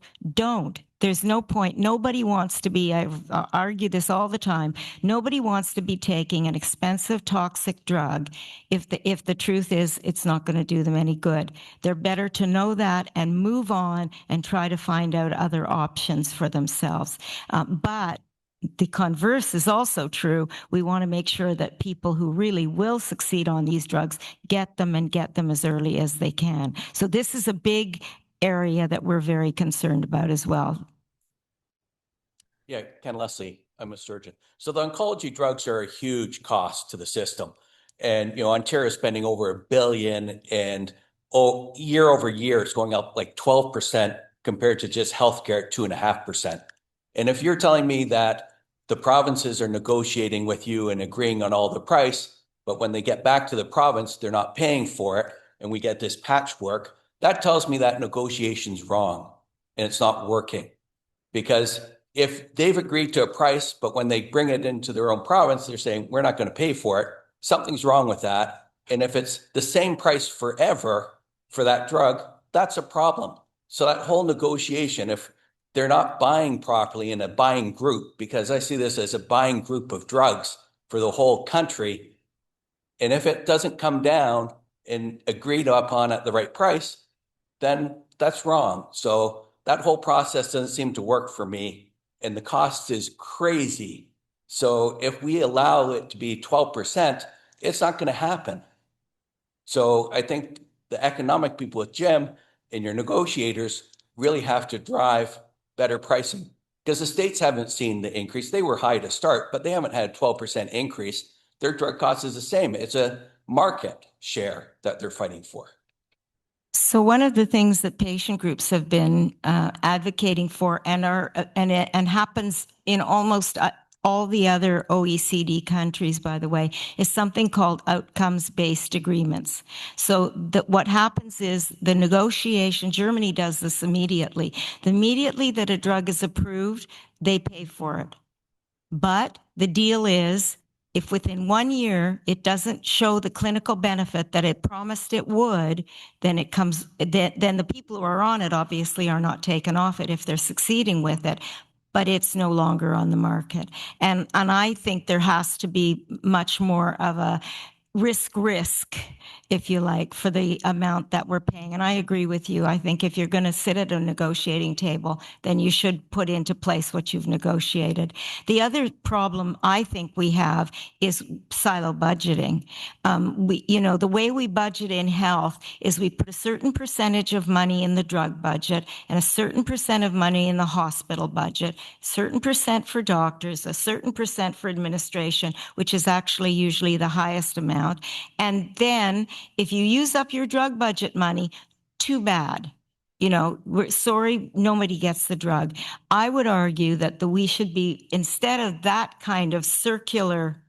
There's no point. Nobody wants to be, I argue this all the time, nobody wants to be taking an expensive toxic drug if the truth is it's not going to do them any good. They're better to know that and move on and try to find out other options for themselves. But the converse is also true. We want to make sure that people who really will succeed on these drugs get them and get them as early as they can. So this is a big area that we're very concerned about as well. Yeah, Ken Leslie, I'm a surgeon. So the oncology drugs are a huge cost to the system. And, Ontario is spending over $1 billion, and year over year, it's going up like 12% compared to just healthcare at 2.5%. And if you're telling me that the provinces are negotiating with you and agreeing on all the price, but when they get back to the province, they're not paying for it, and we get this patchwork, that tells me that negotiation's wrong and it's not working. Because if they've agreed to a price, but when they bring it into their own province, they're saying, we're not going to pay for it, something's wrong with that. And if it's the same price forever for that drug, that's a problem. So that whole negotiation, if they're not buying properly in a buying group, because I see this as a buying group of drugs for the whole country, and if it doesn't come down and agreed upon at the right price, then that's wrong. So that whole process doesn't seem to work for me, and the cost is crazy. So if we allow it to be 12%, it's not going to happen. So I think the economic people with Jim and your negotiators really have to drive better pricing, because the states haven't seen the increase. They were high to start, but they haven't had a 12% increase. Their drug cost is the same. It's a market share that they're fighting for. So one of the things that patient groups have been advocating for and happens in almost all the other OECD countries, by the way, is something called outcomes-based agreements. So that what happens is the negotiation, Germany does this immediately. Immediately that a drug is approved, they pay for it. But the deal is, if within 1 year it doesn't show the clinical benefit that it promised it would, then then the people who are on it obviously are not taken off it if they're succeeding with it, but it's no longer on the market. And I think there has to be much more of a risk, if you like, for the amount that we're paying. And I agree with you. I think if you're going to sit at a negotiating table, then you should put into place what you've negotiated. The other problem I think we have is silo budgeting. The way we budget in health is we put a certain percentage of money in the drug budget and a certain percent of money in the hospital budget, certain percent for doctors, a certain percent for administration, which is actually usually the highest amount. And then if you use up your drug budget money, too bad. We're sorry, nobody gets the drug. I would argue that we should be, instead of that kind of circular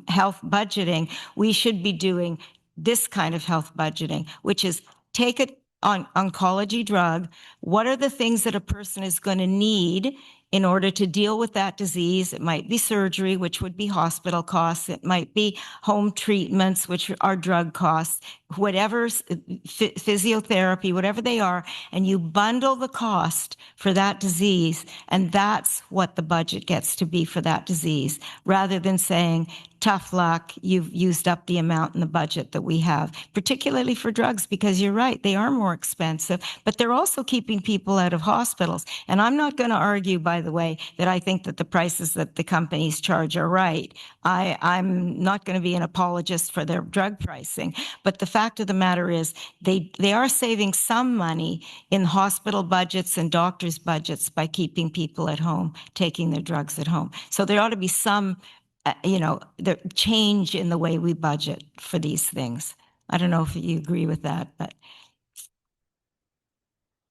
health budgeting, we should be doing this kind of health budgeting, which is take it on oncology drug. What are the things that a person is going to need in order to deal with that disease? It might be surgery, which would be hospital costs. It might be home treatments, which are drug costs, whatever, physiotherapy, whatever they are, and you bundle the cost for that disease, and that's what the budget gets to be for that disease, rather than saying, tough luck, you've used up the amount in the budget that we have, particularly for drugs, because you're right, they are more expensive, but they're also keeping people out of hospitals. And I'm not going to argue, by the way, that I think that the prices that the companies charge are right. I'm not going to be an apologist for their drug pricing, but the fact of the matter is they are saving some money in hospital budgets and doctors' budgets by keeping people at home, taking their drugs at home. So there ought to be some the change in the way we budget for these things. I don't know if you agree with that, but.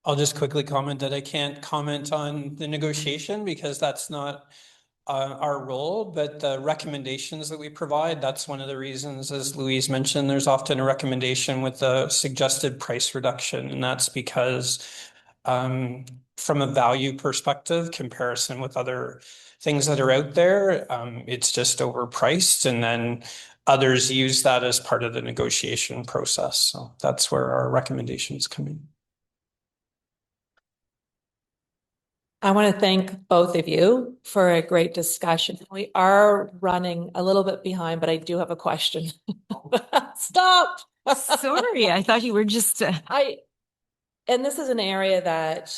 I'll just quickly comment that I can't comment on the negotiation because that's not our role, but the recommendations that we provide, that's one of the reasons, as Louise mentioned, there's often a recommendation with a suggested price reduction, and that's because from a value perspective, comparison with other things that are out there, it's just overpriced, and then others use that as part of the negotiation process. So that's where our recommendations come in. I want to thank both of you for a great discussion. We are running a little bit behind, but I do have a question. Stop. Sorry, I thought you were just. And this is an area that,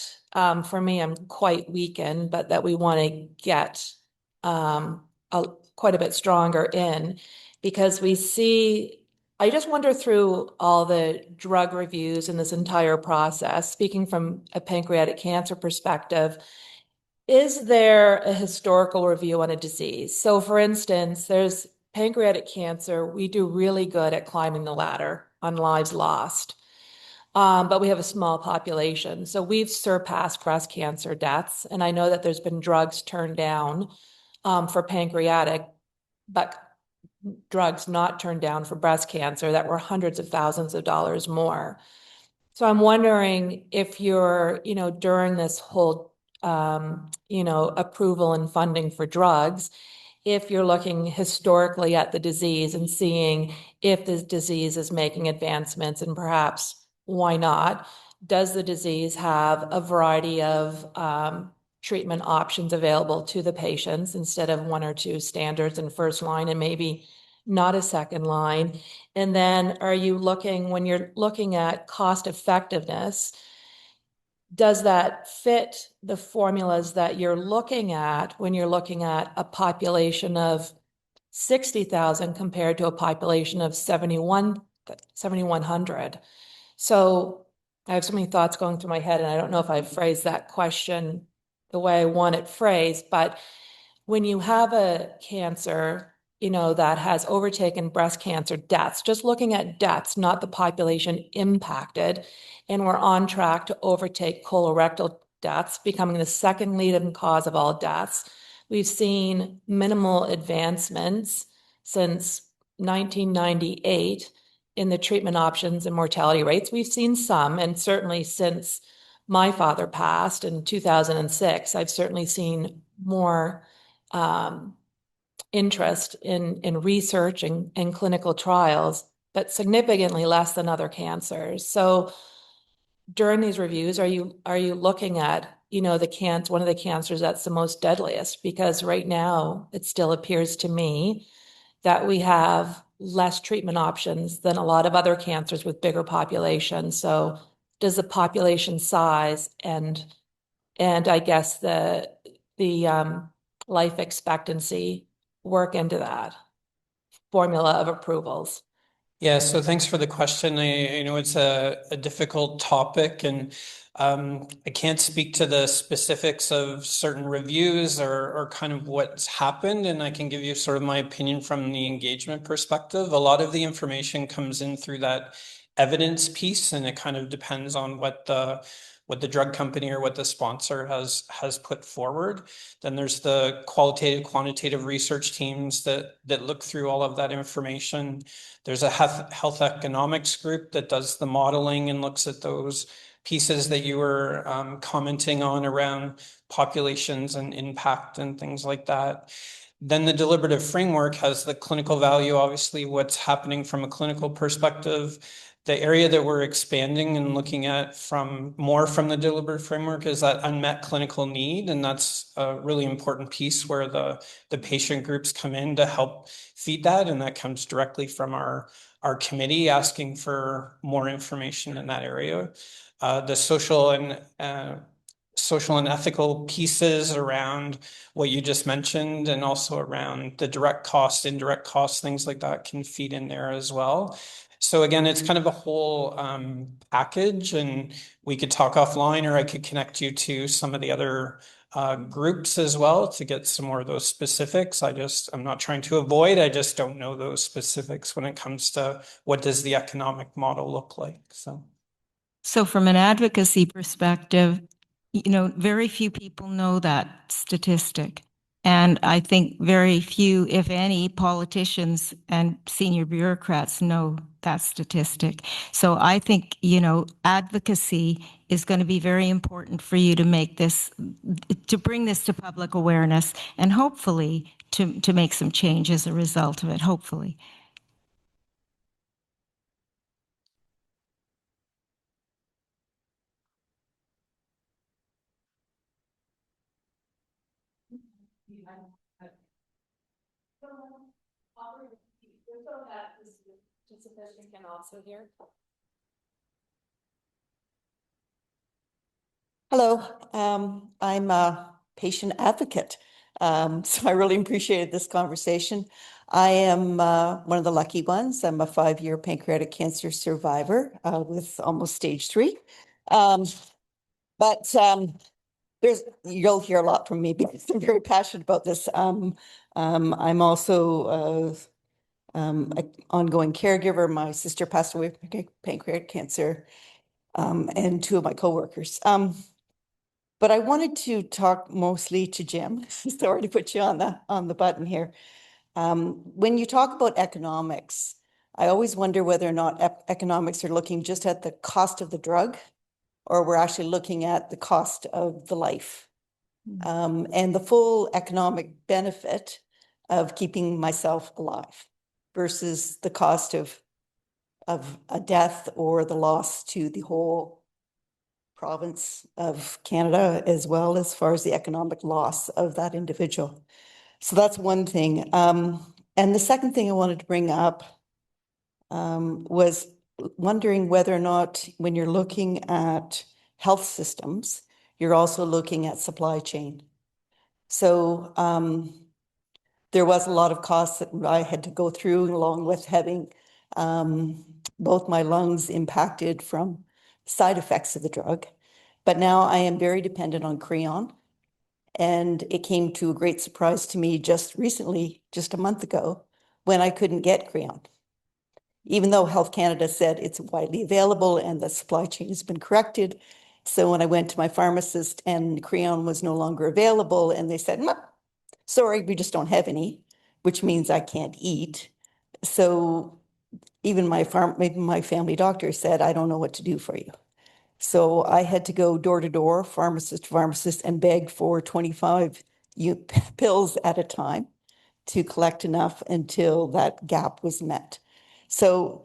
for me, I'm quite weak in, but that we want to get quite a bit stronger in, because we see. I just wonder, through all the drug reviews in this entire process, speaking from a pancreatic cancer perspective, is there a historical review on a disease? So for instance, there's pancreatic cancer. We do really good at climbing the ladder on lives lost. But we have a small population. So we've surpassed breast cancer deaths. And I know that there's been drugs turned down for pancreatic, but drugs not turned down for breast cancer that were hundreds of thousands of dollars more. So I'm wondering if you're, during this whole, approval and funding for drugs, if you're looking historically at the disease and seeing if the disease is making advancements, and perhaps why not? Does the disease have a variety of treatment options available to the patients instead of one or two standards in first line and maybe not a second line? And then are you looking, when you're looking at cost effectiveness, does that fit the formulas that you're looking at when you're looking at a population of 60,000 compared to a population of 7,100? So I have so many thoughts going through my head, and I don't know if I've phrased that question the way I want it phrased, but when you have a cancer, that has overtaken breast cancer deaths, just looking at deaths, not the population impacted, and we're on track to overtake colorectal deaths, becoming the second leading cause of all deaths. we've seen minimal advancements since 1998 in the treatment options and mortality rates. We've seen some, and certainly since my father passed in 2006, I've certainly seen more interest in research and clinical trials, but significantly less than other cancers. So during these reviews, are you looking at, one of the cancers that's the most deadliest? Because right now it still appears to me that we have less treatment options than a lot of other cancers with bigger populations. So does the population size and I guess the life expectancy work into that formula of approvals? Yeah, so thanks for the question. I know it's a difficult topic, and I can't speak to the specifics of certain reviews or kind of what's happened, and I can give you sort of my opinion from the engagement perspective. A lot of the information comes in through that evidence piece, and it kind of depends on what the drug company or what the sponsor has put forward. Then there's the qualitative, quantitative research teams that look through all of that information. There's a health economics group that does the modeling and looks at those pieces that you were commenting on around populations and impact and things like that. Then the deliberative framework has the clinical value, obviously what's happening from a clinical perspective. The area that we're expanding and looking at from the deliberative framework is that unmet clinical need. And that's a really important piece where the patient groups come in to help feed that. And that comes directly from our committee asking for more information in that area. The social and ethical pieces around what you just mentioned, and also around the direct costs, indirect costs, things like that can feed in there as well. So again, it's kind of a whole package, and we could talk offline, or I could connect you to some of the other groups as well to get some more of those specifics. I'm not trying to avoid, I just don't know those specifics when it comes to what does the economic model look like. So from an advocacy perspective, very few people know that statistic. And I think very few, if any, politicians and senior bureaucrats know that statistic. So I think, advocacy is going to be very important for you to bring this to public awareness, and hopefully to make some change as a result of it, hopefully. Can also hear. Hello, I'm a patient advocate, so I really appreciated this conversation. I am one of the lucky ones. I'm a 5-year pancreatic cancer survivor with almost stage 3. But you'll hear a lot from me because I'm very passionate about this. I'm also an ongoing caregiver. My sister passed away from pancreatic cancer, and 2 of my coworkers. But I wanted to talk mostly to Jim. Sorry to put you on the button here. When you talk about economics, I always wonder whether or not economics are looking just at the cost of the drug, or we're actually looking at the cost of the life, and the full economic benefit of keeping myself alive versus the cost of a death or the loss to the whole province of Canada, as well as far as the economic loss of that individual. So that's one thing. And the second thing I wanted to bring up was wondering whether or not when you're looking at health systems, you're also looking at supply chain. So there was a lot of costs that I had to go through, along with having both my lungs impacted from side effects of the drug. But now I am very dependent on Creon. And it came to a great surprise to me just recently, just a month ago, when I couldn't get Creon. Even though Health Canada said it's widely available and the supply chain has been corrected. So when I went to my pharmacist and Creon was no longer available, and they said, sorry, we just don't have any, which means I can't eat. So even my family doctor said, I don't know what to do for you. So I had to go door to door, pharmacist to pharmacist, and beg for 25 pills at a time to collect enough until that gap was met. So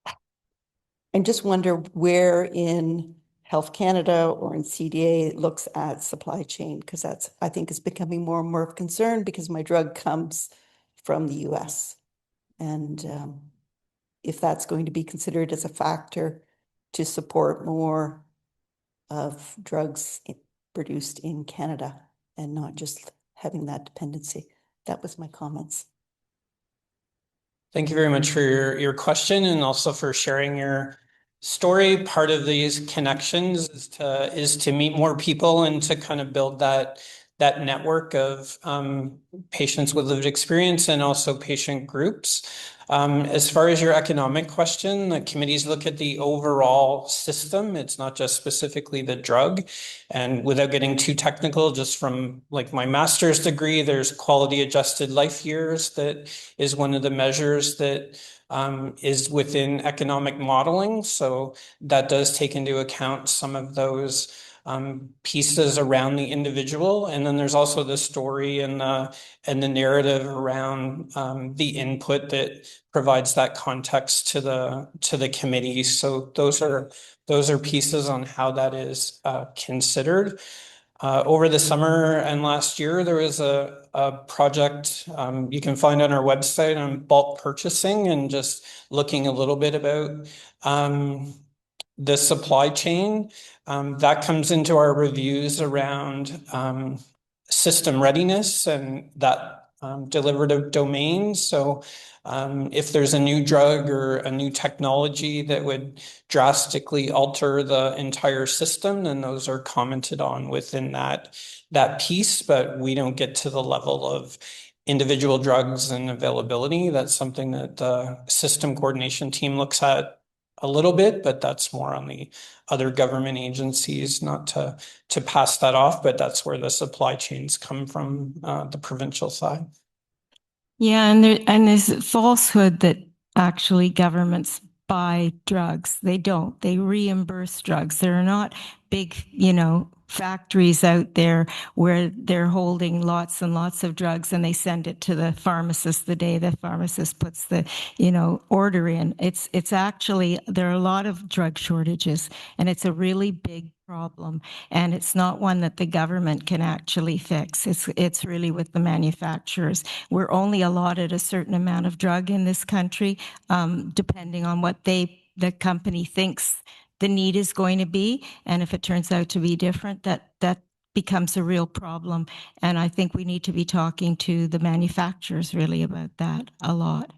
I just wonder where in Health Canada or in CDA it looks at supply chain, because that's, I think, is becoming more and more of a concern because my drug comes from the US. And if that's going to be considered as a factor to support more of drugs produced in Canada and not just having that dependency. That was my comments. Thank you very much for your question and also for sharing your story. Part of these connections is to meet more people and to kind of build that network of patients with lived experience and also patient groups. As far as your economic question, the committees look at the overall system. It's not just specifically the drug. And without getting too technical, just from like my master's degree, there's quality adjusted life years that is one of the measures that is within economic modeling. So that does take into account some of those pieces around the individual. And then there's also the story and the narrative around the input that provides that context to the committee. So those are pieces on how that is considered. Over the summer and last year, there was a project you can find on our website on bulk purchasing and just looking a little bit about the supply chain. That comes into our reviews around system readiness and that deliberative domain. So if there's a new drug or a new technology that would drastically alter the entire system, then those are commented on within that piece, but we don't get to the level of individual drugs and availability. That's something that the system coordination team looks at a little bit, but that's more on the other government agencies, not to pass that off, but that's where the supply chains come from, the provincial side. Yeah, and there's falsehood that actually governments buy drugs. They don't. They reimburse drugs. There are not big, factories out there where they're holding lots and lots of drugs and they send it to the pharmacist the day the pharmacist puts the, order in. It's actually, there are a lot of drug shortages and it's a really big problem. And it's not one that the government can actually fix. It's really with the manufacturers. We're only allotted a certain amount of drug in this country, depending on what the company thinks the need is going to be. And if it turns out to be different, that becomes a real problem. And I think we need to be talking to the manufacturers really about that a lot.